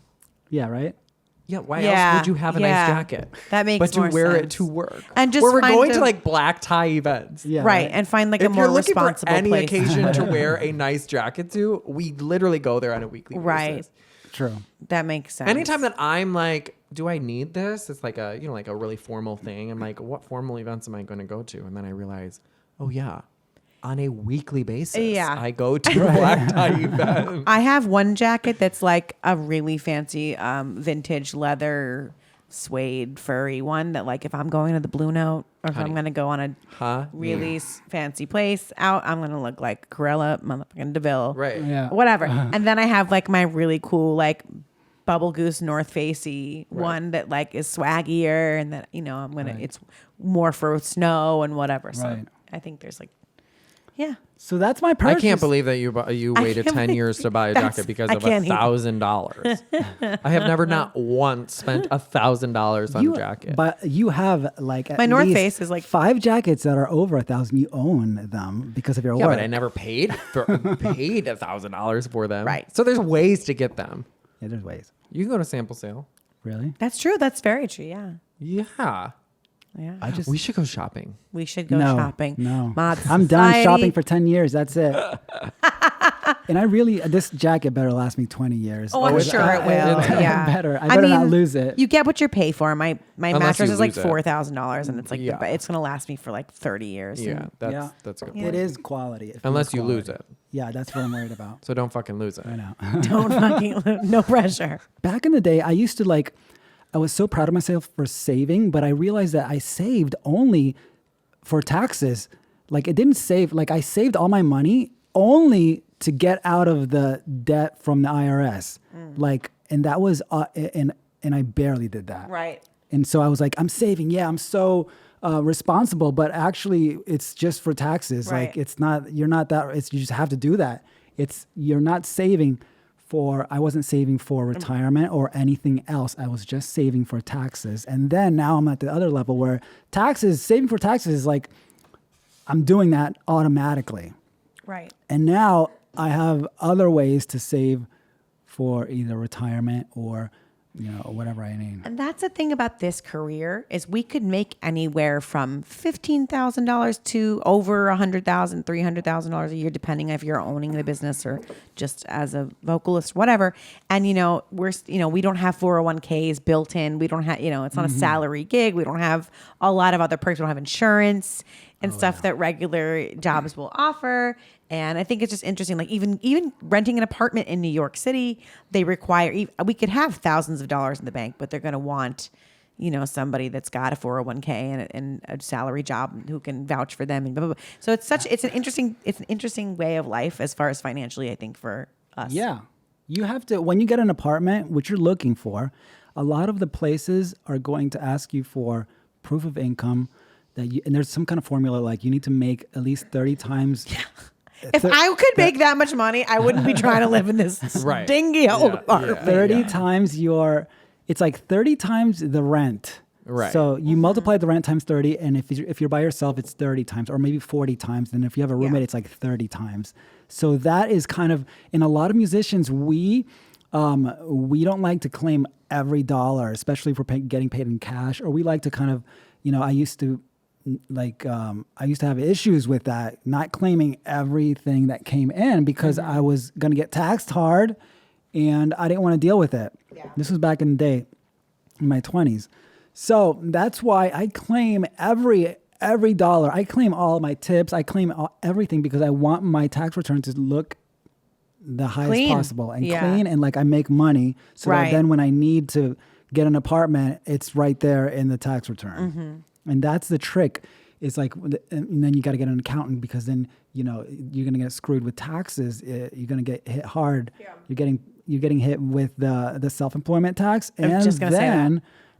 Yeah, right. Yeah, why Yeah, else would you have a yeah. nice jacket? That makes But more to wear it sense. to work. And just where we're find going a- to like black tie events. Yeah, right, and find like a If more you're looking for responsible any place. occasion to wear a nice jacket to, we literally go there on a weekly Right. basis. True. That makes sense. Anytime that I'm like, do I need this? It's like a, like a really formal thing. I'm like, what formal events am I going to go to? And then I realize, oh yeah, on a weekly basis, Yeah. I go to black tie events. I have one jacket that's like a really fancy vintage leather suede furry one that like if I'm going to the Blue Note or if Honey. I'm going to go on a really fancy place out, I'm going to look like Corella motherfucking DeVille. Right. Yeah. Whatever. And then I have like my really cool like Bubble Goose North Facey one that like is swaggier and that, you know, I'm going to, it's more for snow and whatever. So Right. I think there's like, yeah. So that's my I purchase. can't believe that you waited can't 10 believe years to buy a that's- jacket because I of can't either. $1,000. I have never not once spent $1,000 on a jacket. But you have like at My North least Face is like- 5 jackets that are over 1,000. You own them because of your yeah, work. but I never paid $1,000 for them. Right. So there's ways to get them. Yeah, there's ways. You can go to sample sale. Really? That's true. That's very true. Yeah. Yeah. Yeah. I just We should go shopping. We should go no, shopping. No, Mod I'm done Society. shopping for 10 years. That's it. And I really, this jacket better last me 20 years. Oh, I'm sure it will. Yeah. Better. I better not lose it. You get what you pay for. My Unless mattress you is like lose it. $4,000, and it's like Yeah. it's gonna last me for like 30 years. Yeah, And that's a good It point. is quality. It feels Unless you lose quality. it. Yeah, that's what I'm worried about. So don't fucking lose it. I know. don't fucking no pressure. Back in the day, I used to I was so proud of myself for saving, but I realized that I saved only for taxes. Like it didn't save, like I saved all my money only to get out of the debt from the IRS. Like, and that was and I barely did that. Right. And so I was like, I'm saving. Yeah, I'm so responsible, but actually it's just for taxes. Right. Like it's not, you're not that, it's, you just have to do that. You're not saving I wasn't saving for retirement or anything else. I was just saving for taxes. And then now I'm at the other level where saving for taxes is like, I'm doing that automatically. Right. And now I have other ways to save for either retirement or, whatever I need. And that's the thing about this career is we could make anywhere from $15,000 to over $100,000, $300,000 a year, depending if you're owning the business or just as a vocalist, whatever. And we don't have 401ks built in. We don't have, it's not a salary gig. We don't have a lot of other perks. We don't have insurance and stuff that regular jobs will offer. And I think it's just interesting. Like even renting an apartment in New York City, they require, we could have thousands of dollars in the bank, but they're going to want, somebody that's got a 401k and a salary job who can vouch for them and blah, blah, blah. So it's an interesting way of life as far as financially, I think, for us. Yeah. You have to, when you get an apartment, which you're looking for, a lot of the places are going to ask you for proof of income and there's some kind of formula, like you need to make at least 30 times. Yeah. If I could make that much money, I wouldn't be trying to live in this dingy old apartment. 30 times it's like 30 times the rent. Right. So you multiply the rent times 30, and if you're by yourself, it's 30 times, or maybe 40 times. And if you have a roommate, it's like 30 times. So that is kind of, in a lot of musicians, we don't like to claim every dollar, especially if we're getting paid in cash, or we like to kind of, I used to have issues with that, not claiming everything that came in because I was going to get taxed hard and I didn't want to deal with it. Yeah. This was back in the day, in my 20s. So that's why I claim every dollar. I claim all my tips. I claim everything because I want my tax return to look the highest clean. Possible and clean, and like I make money so that then when I need to get an apartment, it's right there in the tax return. Mm-hmm. And that's the trick. It's like, and then you got to get an accountant because then, you're going to get screwed with taxes. You're going to get hit hard. Yeah. You're getting hit with the self-employment tax. And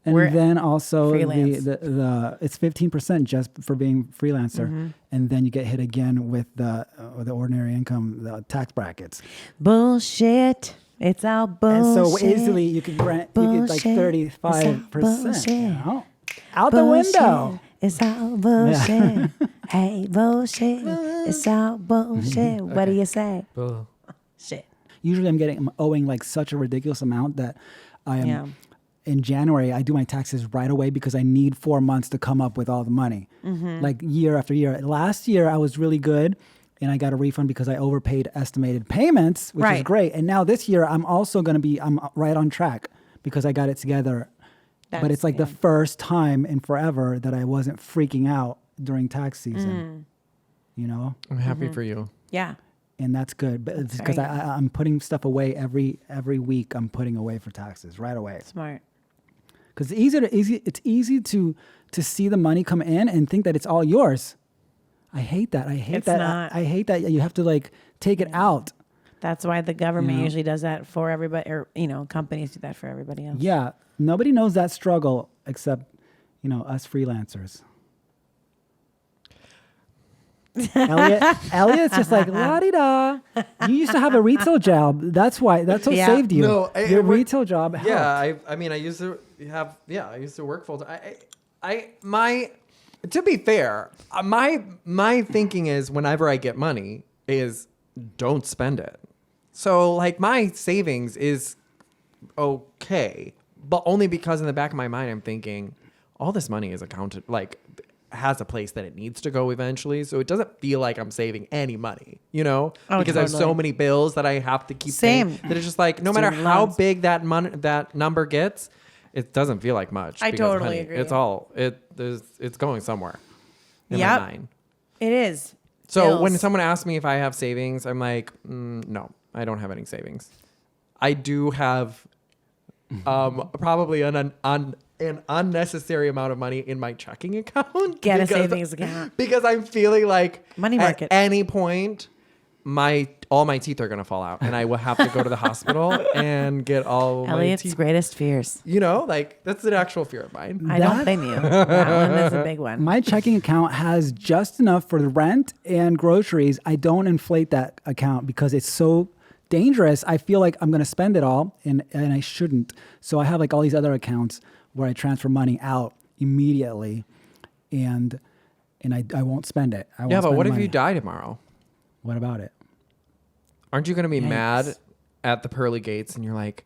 then also it's 15% just for being freelancer. Mm-hmm. And then you get hit again with the ordinary income, the tax brackets. Bullshit. It's all bullshit. And so easily you could rent, you get like 35%. Out the window. It's all bullshit. Yeah. Hey, bullshit. It's all bullshit. What do you say? Shit. Usually I'm owing like such a ridiculous amount that I am in January, I do my taxes right away because I need 4 months to come up with all the money. Mm-hmm. Like year after year. Last year I was really good and I got a refund because I overpaid estimated payments, which is great. And now this year I'm also I'm right on track because I got it together. But it's like the first time in forever that I wasn't freaking out during tax season. I'm happy for you. Yeah. And that's good. But it's because I'm putting stuff away every week. I'm putting away for taxes right away. Smart. Because it's easy to see the money come in and think that it's all yours. I hate that. I hate that you have to like take it out. That's why the government usually does that for everybody, or companies do that for everybody else. Yeah. Nobody knows that struggle except, us freelancers. Elliot's just like, la-di-da. You used to have a retail job. That's what saved you. No, your retail job helped. Yeah, I used to work full time. To be fair, my thinking is whenever I get money is don't spend it. So like my savings is okay. But only because in the back of my mind, I'm thinking all this money is accounted, like has a place that it needs to go eventually. So it doesn't feel like I'm saving any money, because I have so many bills that I have to keep paying, that it's just like, no matter how big that number gets, it doesn't feel like much. I totally agree. It's going somewhere in my mind. It is. So when someone asks me if I have savings, I'm like, no, I don't have any savings. I do have probably an unnecessary amount of money in my checking account. Get a savings account. Because I'm feeling like money market. At any point, my all my teeth are gonna fall out, and I will have to go to the hospital and get all Elliot's my teeth. greatest fears. You know, like that's an actual fear of mine. I don't blame you. That one is a big one. My checking account has just enough for the rent and groceries. I don't inflate that account because it's so dangerous. I feel like I'm going to spend it all and I shouldn't. So I have like all these other accounts where I transfer money out immediately and I won't spend it. I won't Yeah, but spend what the if money. you die tomorrow? What about it? Aren't you going to be Yikes. mad at the pearly gates and you're like,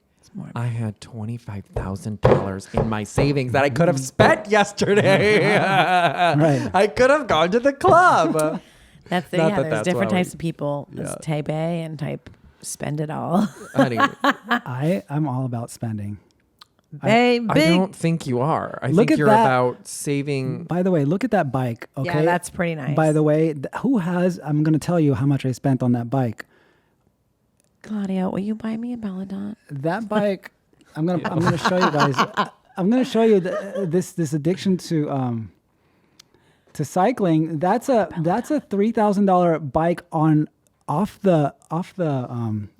I had $25,000 in my savings that I could have spent yesterday. Right. I could have gone to the club. That's the, Not yeah. that There's that's different why we- types of people. There's Yeah. type A and type spend it all. Honey, I'm all about spending. Baby. I don't think you are. I Look think at you're that. about saving. By the way, look at that bike. Okay. Yeah, that's pretty nice. By the way, I'm going to tell you how much I spent on that bike. Claudia, will you buy me a Belladonna? That bike, I'm gonna show you guys. I'm gonna show you this addiction to cycling. That's a $3,000 bike off the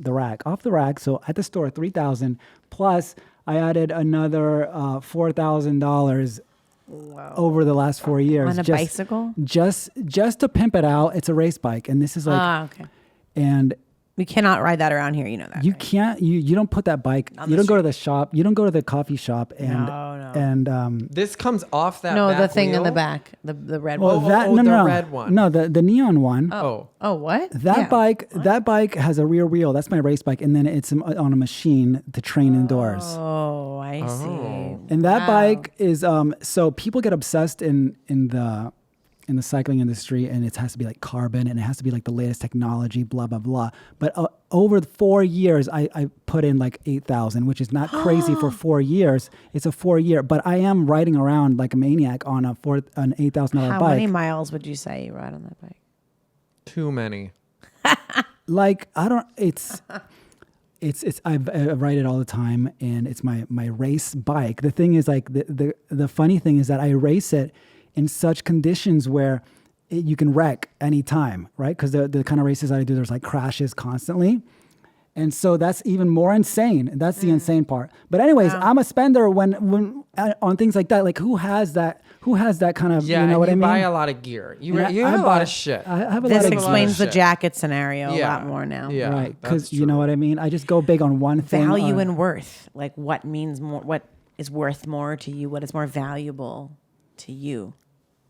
rack. So at the store, $3,000 plus I added another $4,000 over the last 4 years On a bicycle? Just to pimp it out. It's a race bike, and this is like Okay. and. We cannot ride that around here. You know that. You right? can't. You don't put that bike. On You the don't go to the shop. You don't go to the coffee shop. And No. and This comes off that. No, the back thing in the wheel? back, the red well, one. that oh, no, the no, red one. No, the neon one. Oh. Oh, what? That bike has a rear wheel. That's my race bike, and then it's on a machine to train indoors. Oh, I see. And that Wow. bike is so people get obsessed in the cycling industry, and it has to be like carbon, and it has to be like the latest technology, blah blah blah. But over 4 years, I put in like 8,000, which is not crazy for 4 years. It's a 4 year, but I am riding around like a maniac on an $8,000 How bike. many miles would you say you ride on that bike? Too many. Like I don't. It's I ride it all the time, and it's my race bike. The thing is, like the funny thing is that I race it in such conditions where you can wreck anytime, right? Because the kind of races I do, there's like crashes constantly. And so that's even more insane. That's the insane part. But anyways, I'm a spender when on things like that. Like who has that kind of, Yeah, you know what I mean? buy a lot of gear. You And have a buy- lot of shit. I have a This lot of explains the shit. jacket scenario a Yeah. lot more now. Yeah, right, that's because you know true. what I mean. I just go big on one thing. Value or- and worth. Like what means more, what is worth more to you? What is more valuable to you?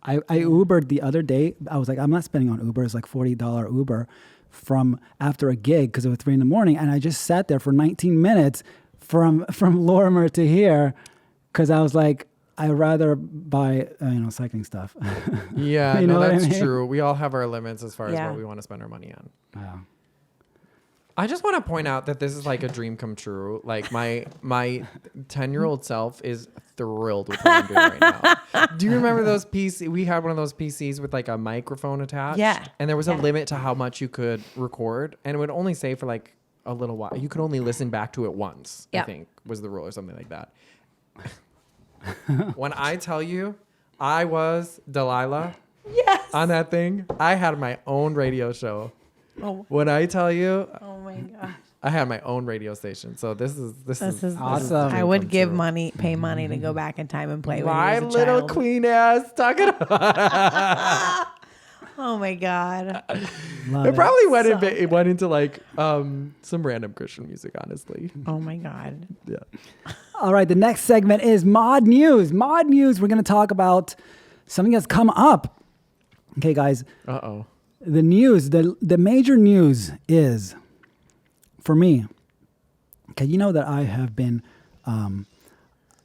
I Ubered the other day. I was like, I'm not spending on Uber. It's like $40 Uber from after a gig because it was 3 a.m. and I just sat there for 19 minutes from Lorimer to here because I was like, I'd rather buy cycling stuff. Yeah, You know no, what I that's mean? true. We all have our limits as far as Yeah. what we want to spend our money on. Wow. I just want to point out that this is like a dream come true. Like my 10-year-old self is thrilled with what I'm doing right now. Do you remember those PC? We had one of those PCs with like a microphone attached. Yeah. And there was a limit to how much you could record, and it would only say for like a little while. You could only listen back to it once. Yeah. I think was the rule or something like that. When I tell you, I was Delilah. Yes. On that thing, I had my own radio show. Oh. When I tell you, Oh my gosh. I had my own radio station. So this is awesome. I would give pay money to go back in time and play with you My as a little child. queen ass talking about. Oh my god. Love It probably went So it went into like some random Christian music, honestly. Oh my god. Yeah. All right, the next segment is Mod News. Mod News, we're going to talk about something that's come up. Okay, guys. Uh-oh. The news, the major news is, for me, okay, you know that I have been, I'm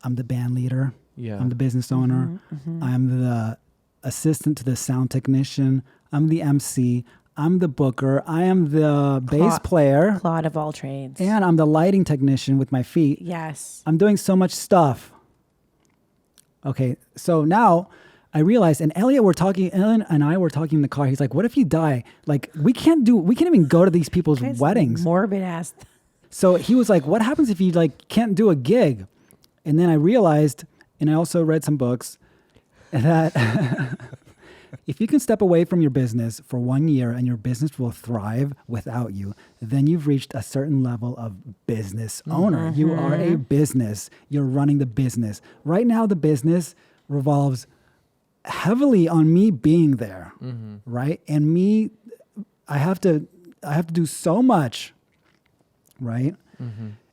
the band leader. Yeah. I'm the business owner. I'm the assistant to the sound technician. I'm the MC. I'm the booker. I am the bass player. Claude of all trades. And I'm the lighting technician with my feet. Yes. I'm doing so much stuff. Okay, so now I realized, and Ellen and I were talking in the car. He's like, what if you die? Like, we can't even go to these people's Guys, weddings. Morbid ass. So he was like, what happens if you like can't do a gig? And then I realized, and I also read some books, that If you can step away from your business for 1 year and your business will thrive without you, then you've reached a certain level of business owner. You are a business. You're running the business. Right now, the business revolves heavily on me being there, right? And me, I have to do so much, right?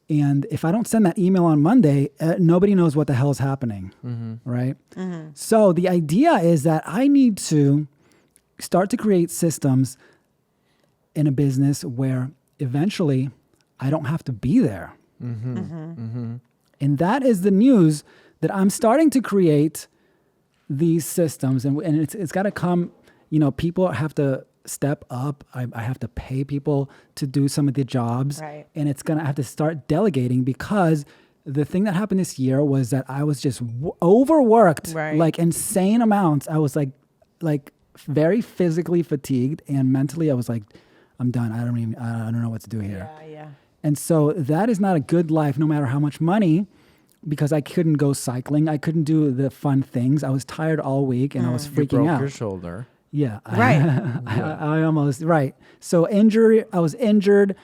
And if I don't send that email on Monday, nobody knows what the hell is happening, right? So the idea is that I need to start to create systems in a business where eventually I don't have to be there. And that is the news that I'm starting to create these systems. And it's got to come, people have to step up. I have to pay people to do some of the jobs, right. And I have to start delegating, because the thing that happened this year was that I was just overworked, right. like insane amounts. I was like very physically fatigued, and mentally I was like, I'm done. I don't know what to do here. Yeah. And so that is not a good life, no matter how much money, because I couldn't go cycling. I couldn't do the fun things. I was tired all week, and I was freaking out. Your shoulder. Yeah. Right. I almost, right. So I was injured,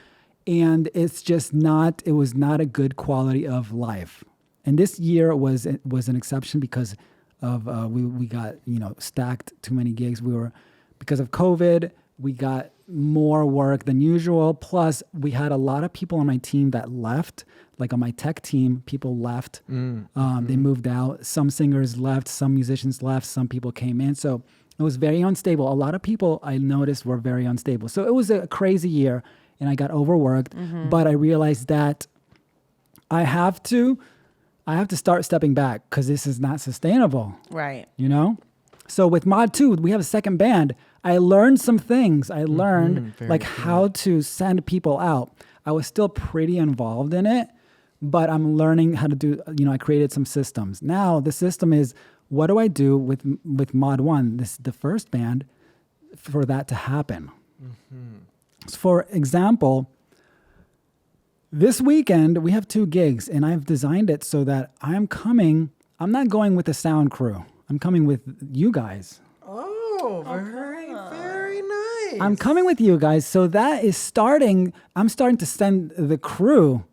and it was not a good quality of life. And this year was an exception because of, we got, stacked too many gigs. Because of COVID, we got more work than usual. Plus we had a lot of people on my team that left, like on my tech team, people left, they moved out. Some singers left, some musicians left, some people came in. So it was very unstable. A lot of people I noticed were very unstable. So it was a crazy year, and I got overworked. But I realized that I have to start stepping back, because this is not sustainable. Right. So with Mod 2, we have a second band. I learned some things. I learned how to send people out. I was still pretty involved in it, but I'm learning how to do, I created some systems. Now the system is, what do I do with Mod 1, the first band, for that to happen? So for example, this weekend we have 2 gigs, and I've designed it so that I'm not going with the sound crew. I'm coming with you guys. Oh, very nice. I'm coming with you guys. So that is I'm starting to send the crew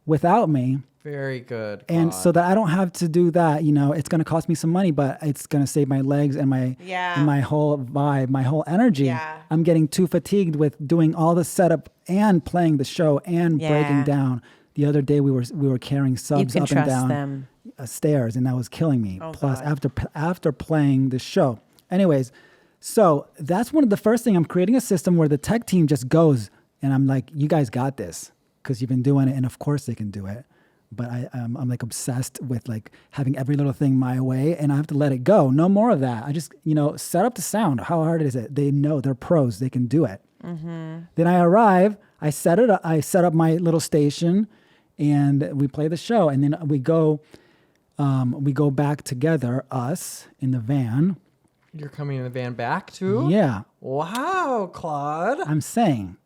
without me. Very good. And so that I don't have to do that, it's going to cost me some money, but it's going to save my legs and my whole vibe, my whole energy. Yeah. I'm getting too fatigued with doing all the setup and playing the show and breaking down. The other day we were carrying subs up and down stairs, and that was killing me. Plus after playing the show. Anyways, so that's one of the first thing. I'm creating a system where the tech team just goes, and I'm like, you guys got this, because you've been doing it, and of course they can do it. But I'm like obsessed with like having every little thing my way, and I have to let it go. No more of that. I just, set up the sound. How hard is it? They know, they're pros. They can do it. Then I arrive, I set up my little station, and we play the show. And then we go back together, us in the van. You're coming in the van back too? Yeah. Wow, Claude. I'm saying.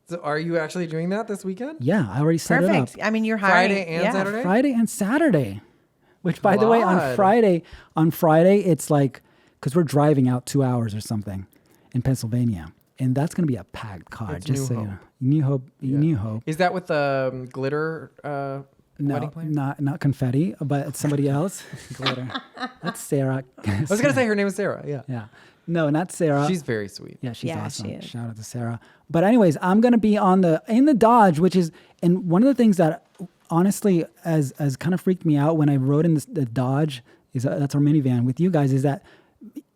So are you actually doing that this weekend? Yeah, I already set it up. Perfect. I mean, you're hiring Friday and Saturday? Friday and Saturday. Which, by the way, on Friday, it's like, because we're driving out 2 hours or something in Pennsylvania. And that's going to be a packed car. It's just New so Hope. New Hope. New Hope. Is that with the glitter wedding plan? Not confetti, but it's somebody else. Glitter. That's Sarah. I was going to say her name is Sarah. Yeah. Yeah. No, not Sarah. She's very sweet. Yeah, she's awesome. She is. Shout out to Sarah. But anyways, I'm going to be in the Dodge, which is, and one of the things that honestly as kind of freaked me out when I rode in the Dodge, that's our minivan with you guys, is that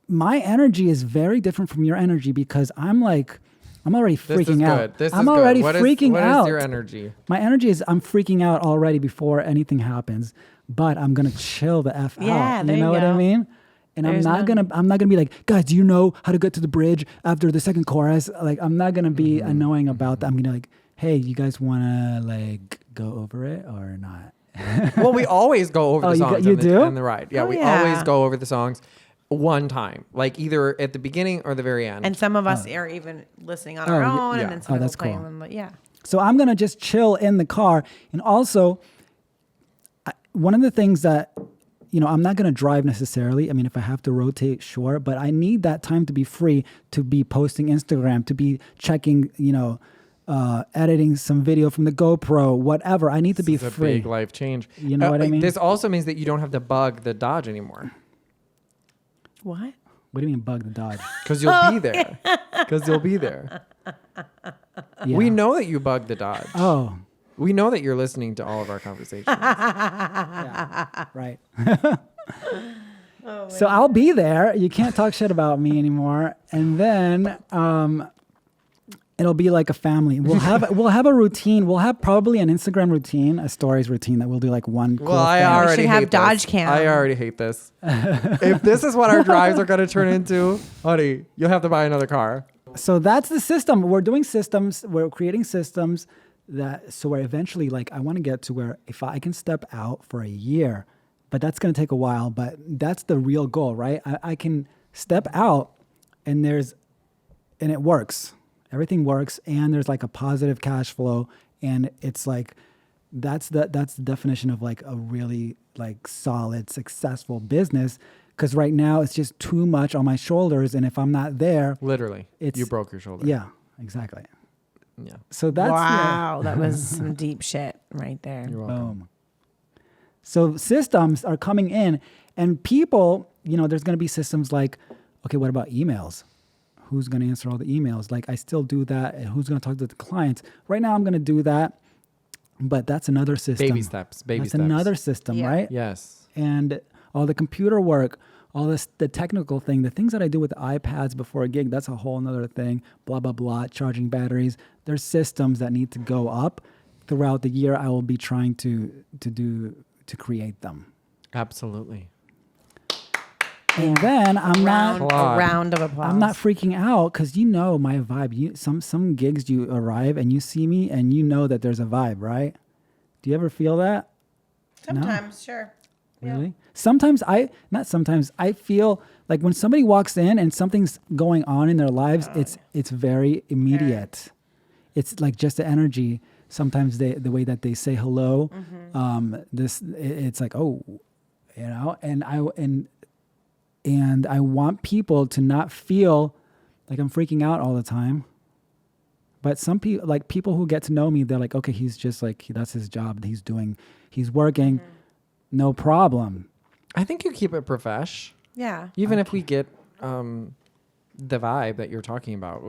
my energy is very different from your energy, because I'm already freaking out. I'm already freaking out. What is your energy? My energy is I'm freaking out already before anything happens, but I'm going to chill the F out. You know what I mean? And I'm not gonna be like, guys, do you know how to get to the bridge after the second chorus? Like, I'm not gonna be annoying about that. I'm gonna like, hey, you guys wanna like go over it or not? Well, we always go over the songs on the ride. Yeah, we always go over the songs one time, like either at the beginning or the very end. And some of us are even listening on our own, and then some people playing them. But yeah. So I'm gonna just chill in the car, and also one of the things that I'm not going to drive necessarily. I mean, if I have to rotate, sure, but I need that time to be free, to be posting Instagram, to be checking, editing some video from the GoPro, whatever. I need to be It's a free. big life change. You know what I mean? This also means that you don't have to bug the Dodge anymore. What? What do you mean bug the Dodge? Because you'll be there. Because you'll be there. Yeah. We know that you bug the Dodge. Oh, We know that you're listening to all of our conversations. yeah, right. So I'll be there. You can't talk shit about me anymore. And then it'll be like a family. We'll have a routine. We'll have probably an Instagram routine, a stories routine that we'll do like one. Well, I already should have hate Dodge this. cam. I already hate this. If this is what our drives are going to turn into, honey, you'll have to buy another car. So that's the system. We're doing systems. We're creating systems so where eventually, like, I want to get to where if I can step out for a year, but that's going to take a while. But that's the real goal, right? I can step out, and it works. Everything works, and there's like a positive cash flow, and it's like that's the definition of like a really like solid, successful business. Because right now it's just too much on my shoulders, and if I'm not there, Literally, It's- you broke your shoulder. yeah, exactly. Yeah. So that's Wow, that was some deep shit right there. You're welcome. Boom. So systems are coming in, and people, there's going to be systems like, okay, what about emails? Who's going to answer all the emails? Like, I still do that. And who's going to talk to the clients? Right now, I'm going to do that, but that's another system. Baby steps. That's another system, Yeah. right? Yes. And all the computer work, all the technical thing, the things that I do with the iPads before a gig, that's a whole nother thing. Blah, blah, blah, charging batteries. There's systems that need to go up throughout the year. I will be trying to create them. Absolutely. And then I'm not Applaud. A round of applause. I'm not freaking out because my vibe. Some gigs you arrive and you see me and you know that there's a vibe, right? Do you ever feel that? Sometimes, sure. Really? Sometimes I feel like when somebody walks in and something's going on in their lives, it's very immediate. It's like just the energy. Sometimes the way that they say hello, it's like, oh, and I want people to not feel like I'm freaking out all the time. But some people, like people who get to know me, they're like, okay, he's just like, that's his job. He's working. No problem. I think you keep it profesh. Yeah. Even if we get the vibe that you're talking about,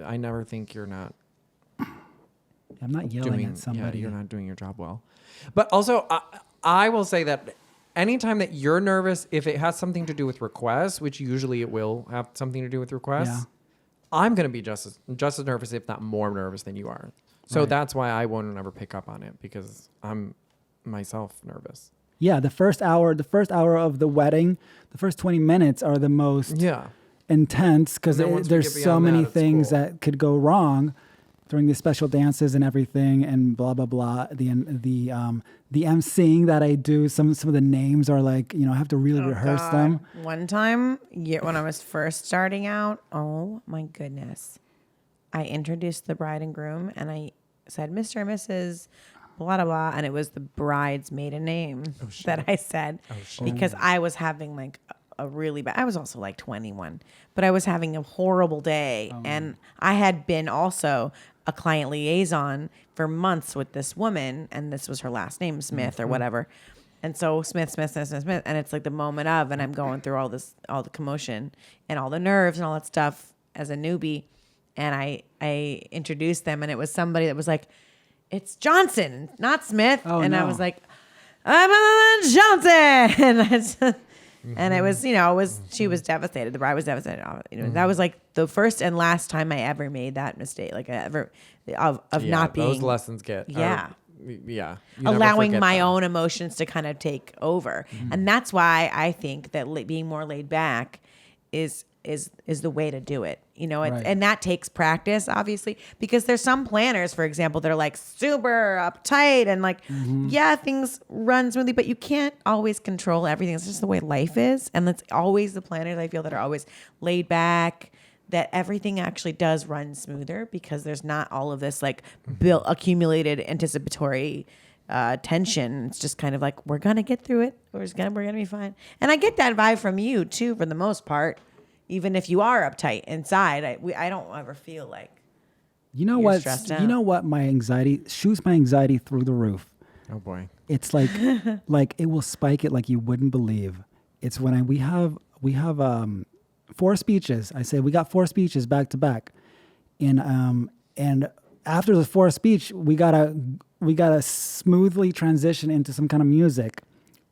I never think you're not I'm not yelling doing. at somebody. Yeah, you're not doing your job well. But also, I will say that anytime that you're nervous, if it has something to do with requests, which usually it will have something to do with requests, Yeah. I'm going to be just as nervous, if not more nervous than you are. So Right. that's why I won't ever pick up on it, because I'm myself nervous. Yeah, the first hour of the wedding, the first 20 minutes are the most Yeah. intense because And then once we there's get so beyond many that, it's things cool. that could go wrong during the special dances and everything and blah blah blah. The emceeing that I do, some of the names are like, I have to really rehearse them. One time, when I was first starting out, oh my goodness, I introduced the bride and groom, and I said, Mr. and Mrs. blah, blah, blah, and it was the bride's maiden name that I said because I was having like a really bad, I was also like 21, but I was having a horrible day, and I had been also a client liaison for months with this woman, and this was her last name, Smith or whatever. And so Smith, and it's like the moment of, and I'm going through all the commotion and all the nerves and all that stuff as a newbie. And I introduced them, and it was somebody that was like, it's Johnson, not Smith. Oh, and I no. was like, I'm Johnson. And it was, she was devastated. The bride was devastated. That was like the first and last time I ever made that mistake, like of not being those lessons get Yeah. yeah, you never allowing forget my them. own emotions to kind of take over. And that's why I think that being more laid back is the way to do it. Right. And that takes practice, obviously, because there's some planners, for example, that are like super uptight and like, yeah, things run smoothly, but you can't always control everything. It's just the way life is. And that's always the planners I feel that are always laid back, that everything actually does run smoother because there's not all of this like accumulated anticipatory tension. It's just kind of like, we're gonna get through it. We're gonna be fine. And I get that vibe from you too, for the most part. Even if you are uptight inside, I don't ever feel like you know you're what? stressed out. You know what? My anxiety shoots my anxiety through the roof. Oh boy. It's like like it will spike it like you wouldn't believe. It's when we have 4 speeches. I say we got 4 speeches back to back, and after the 4th speech, we gotta smoothly transition into some kind of music,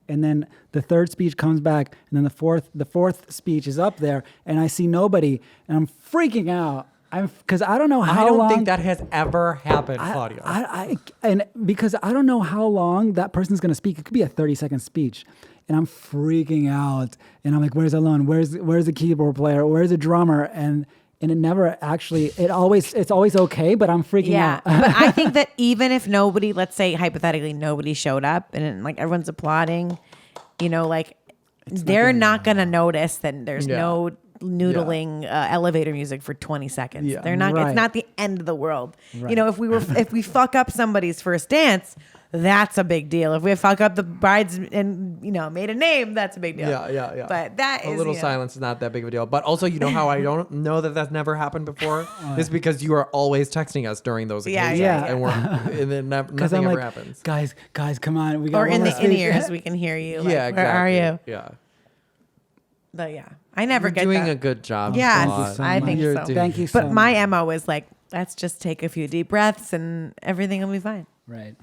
and then the 3rd speech comes back, and then the fourth speech is up there, and I see nobody, and I'm freaking out. Because I don't know how long. I don't think that has ever happened, Claudio. And because I don't know how long that person's going to speak. It could be a 30-second speech. And I'm freaking out. And I'm like, where's Alon? Where's the keyboard player? Where's the drummer? And it never actually, it's always okay, but I'm freaking out. But I think that even if nobody, let's say hypothetically, nobody showed up and like everyone's applauding, like they're not going to notice that there's no noodling elevator music for 20 seconds. Yeah, They're not. right. It's not the end of the world. Right. If we fuck up somebody's first dance, that's a big deal. If we fuck up the bride's and made a name, that's a big deal. Yeah. But that a is little silence is not that big of a deal. But also, how I don't know that that's never happened before is because you are always texting us during those occasions, and then nothing ever happens. Guys, come on. We got or in the speech. in-ears, we can hear you. Like, Yeah, exactly. Where are you? Yeah. But I never You're get doing that. a good job. Yes, Claude. so I much. think You're so. doing- Thank you so But my MO is like, let's just take a few deep breaths and everything will be fine. Right.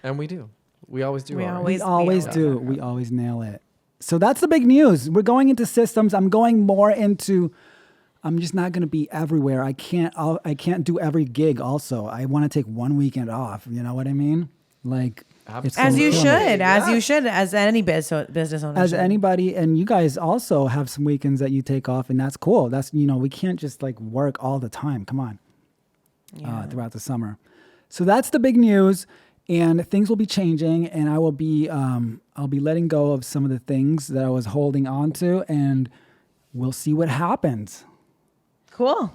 And we do. We always do. We already. We always do. We always nail it. So that's the big news. We're going into systems. I'm going more into. I'm just not going to be everywhere. I can't do every gig. Also, I want to take one weekend off. You know what I mean? Like it's As you gonna- should, as any business owner. as should. anybody, and you guys also have some weekends that you take off, and that's cool. That's we can't just like work all the time. Come on, throughout the summer. So that's the big news, and things will be changing, and I'll be letting go of some of the things that I was holding on to, and we'll see what happens. Cool.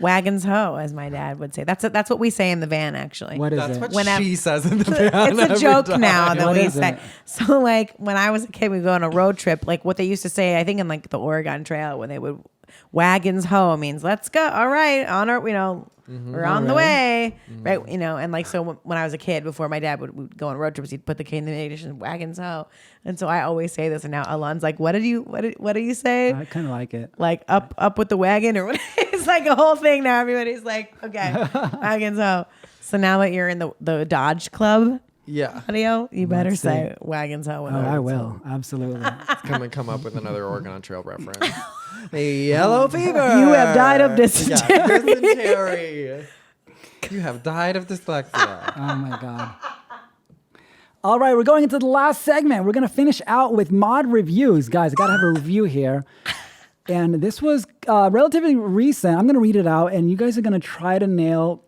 Wagons ho, as my dad would say. That's what we say in the van, actually. What is That's it? what Whenever- she says in the van. It's a joke now that What we is say. it? So like when I was a kid, we'd go on a road trip. Like what they used to say, I think in like the Oregon Trail, when they would wagons ho means let's go. All right, on our we're on the way, right? And like so when I was a kid, before my dad would go on road trips, he'd put the K in the ignition, wagons ho. And so I always say this, and now Alon's like, what do you say? I kind of like it. Like up with the wagon, or what? It's like a whole thing now. Everybody's like, okay, wagons ho. So now that you're in the Dodge Club Yeah. audio, you better Let's say wagons ho. Oh, I will. Absolutely. Come up with another Oregon Trail reference. The yellow fever. You have died of dysentery. Yeah, dysentery. You have died of dyslexia. Oh my God. All right, we're going into the last segment. We're going to finish out with mod reviews. Guys, I got to have a review here. And this was relatively recent. I'm going to read it out, and you guys are going to try to nail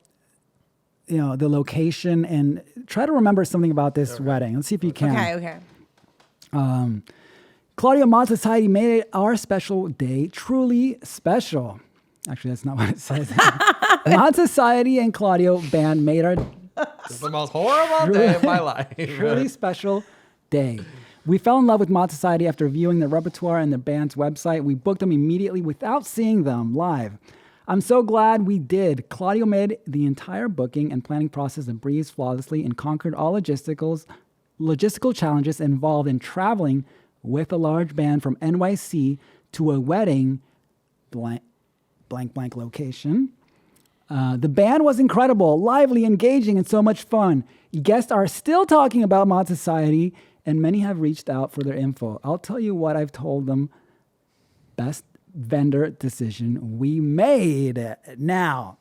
the location and try to remember something about this wedding. Let's see if you can. Okay. Claudio Mod Society made our special day truly special. Actually, that's not what it says. Mod Society and Claudio band made our It's the most horrible day of my life. truly special day. We fell in love with Mod Society after viewing their repertoire and the band's website. We booked them immediately without seeing them live. I'm so glad we did. Claudio made the entire booking and planning process a breeze flawlessly and conquered all logistical challenges involved in traveling with a large band from NYC to a wedding blank location. The band was incredible, lively, engaging, and so much fun. Guests are still talking about Mod Society, and many have reached out for their info. I'll tell you what I've told them. Best vendor decision we made. Now.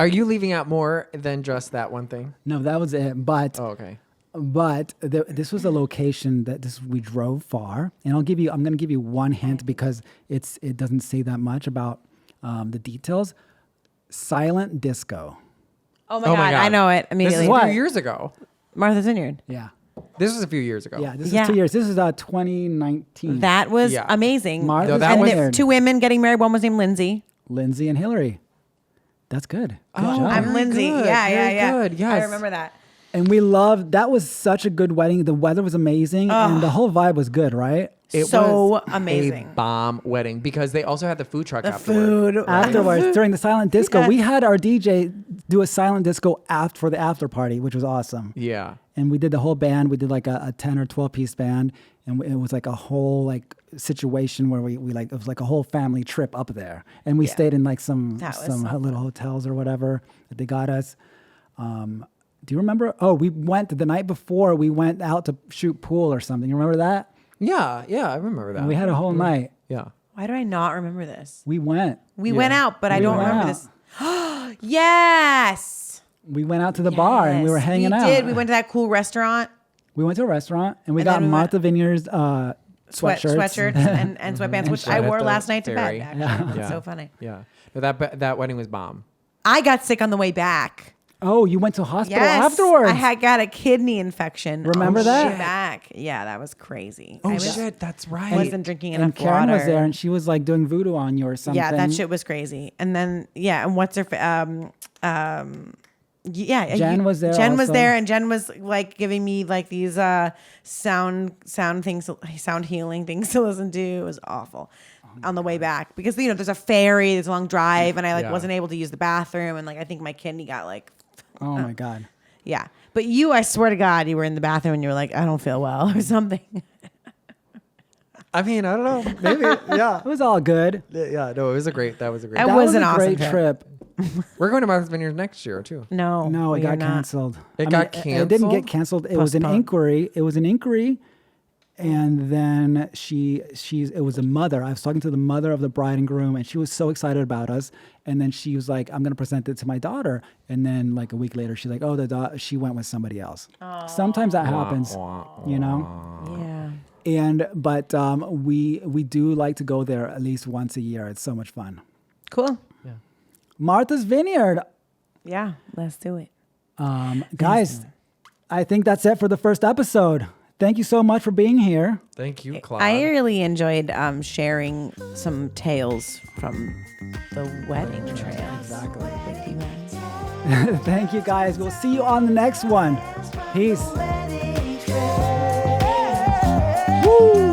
Are you leaving out more than just that one thing? No, that was it. But Oh, okay. But this was a location that we drove far, and I'm going to give you one hint because it doesn't say that much about the details. Silent disco. Oh my God, I know it This immediately. is What? a few years ago. Martha's Vineyard. Yeah, This was a few years ago. yeah. This Yeah. is 2 years. This is 2019. That was Yeah. amazing. Martha's No, that and was- there were two women getting married. One was named Lindsay. Lindsay and Hillary. That's good. Good Oh, job. I'm Very Lindsay. good, Yeah, very yeah. good, I yes. remember that. And we loved, that was such a good wedding. The weather was amazing and the whole vibe was good, right? It So was amazing. a bomb wedding because they also had the food truck The afterward. food. Afterwards, during the silent disco, Yeah. we had our DJ do a silent disco for the after party, which was awesome. Yeah. And we did the whole band. We did like a 10 or 12 piece band. And it was like a whole like situation where we like, it was like a whole family trip up there. And we stayed in like some That was some so little hotels or whatever that they got us. Do you remember? Oh, we went the night before, we went out to shoot pool or something. You remember that? Yeah, I remember that. And we had a whole night. Yeah. Why do I not remember this? We went. We went out, but I don't went remember out. this. Yes. We went out to the bar and we were hanging out. We did. We went to that cool restaurant. We went to a restaurant and we And got then we Martha Vineyard's sweatshirts. Sweatshirts and sweatpants, which I Sweat at wore the last night to ferry. bed. Actually, it's so funny. Yeah. No, that wedding was bomb. I got sick on the way back. Oh, you went to hospital Yes, afterwards. I had got a kidney infection. Remember on the that? way back. Yeah, that was crazy. Oh I was, shit, that's right. wasn't drinking enough and Karen water. was there and she was like doing voodoo on you or something. Yeah, that shit was crazy. And then and what's her Jen was there Jen was also. there, and Jen was like giving me like these sound things, sound healing things to listen to. It was awful on the way back because there's a ferry, there's a long drive, and I wasn't able to use the bathroom, and I think my kidney got like. Oh my God. Yeah, but I swear to God, you were in the bathroom and you were like, I don't feel well or something. I mean, I don't know. Maybe. Yeah. It was all good. Yeah. No, that was a great. That was an a awesome great trip. We're going to Martha's Vineyard next year too. No, it we are got not. canceled. It got It didn't get canceled? canceled. It was an Postponed. inquiry. It was an inquiry. And then it was a mother. I was talking to the mother of the bride and groom, and she was so excited about us. And then she was like, I'm going to present it to my daughter. And then like a week later, she's like, oh, she went with somebody else. Sometimes that happens, you know? Yeah. But we do like to go there at least once a year. It's so much fun. Cool. Yeah. Martha's Vineyard. Yeah, let's do it. Guys, I think that's it for the first episode. Thank you so much for being here. Thank you, Claude. I really enjoyed sharing some tales from the wedding trails. Exactly. With you guys. Thank you, guys. We'll see you on the next one. Peace. Woo!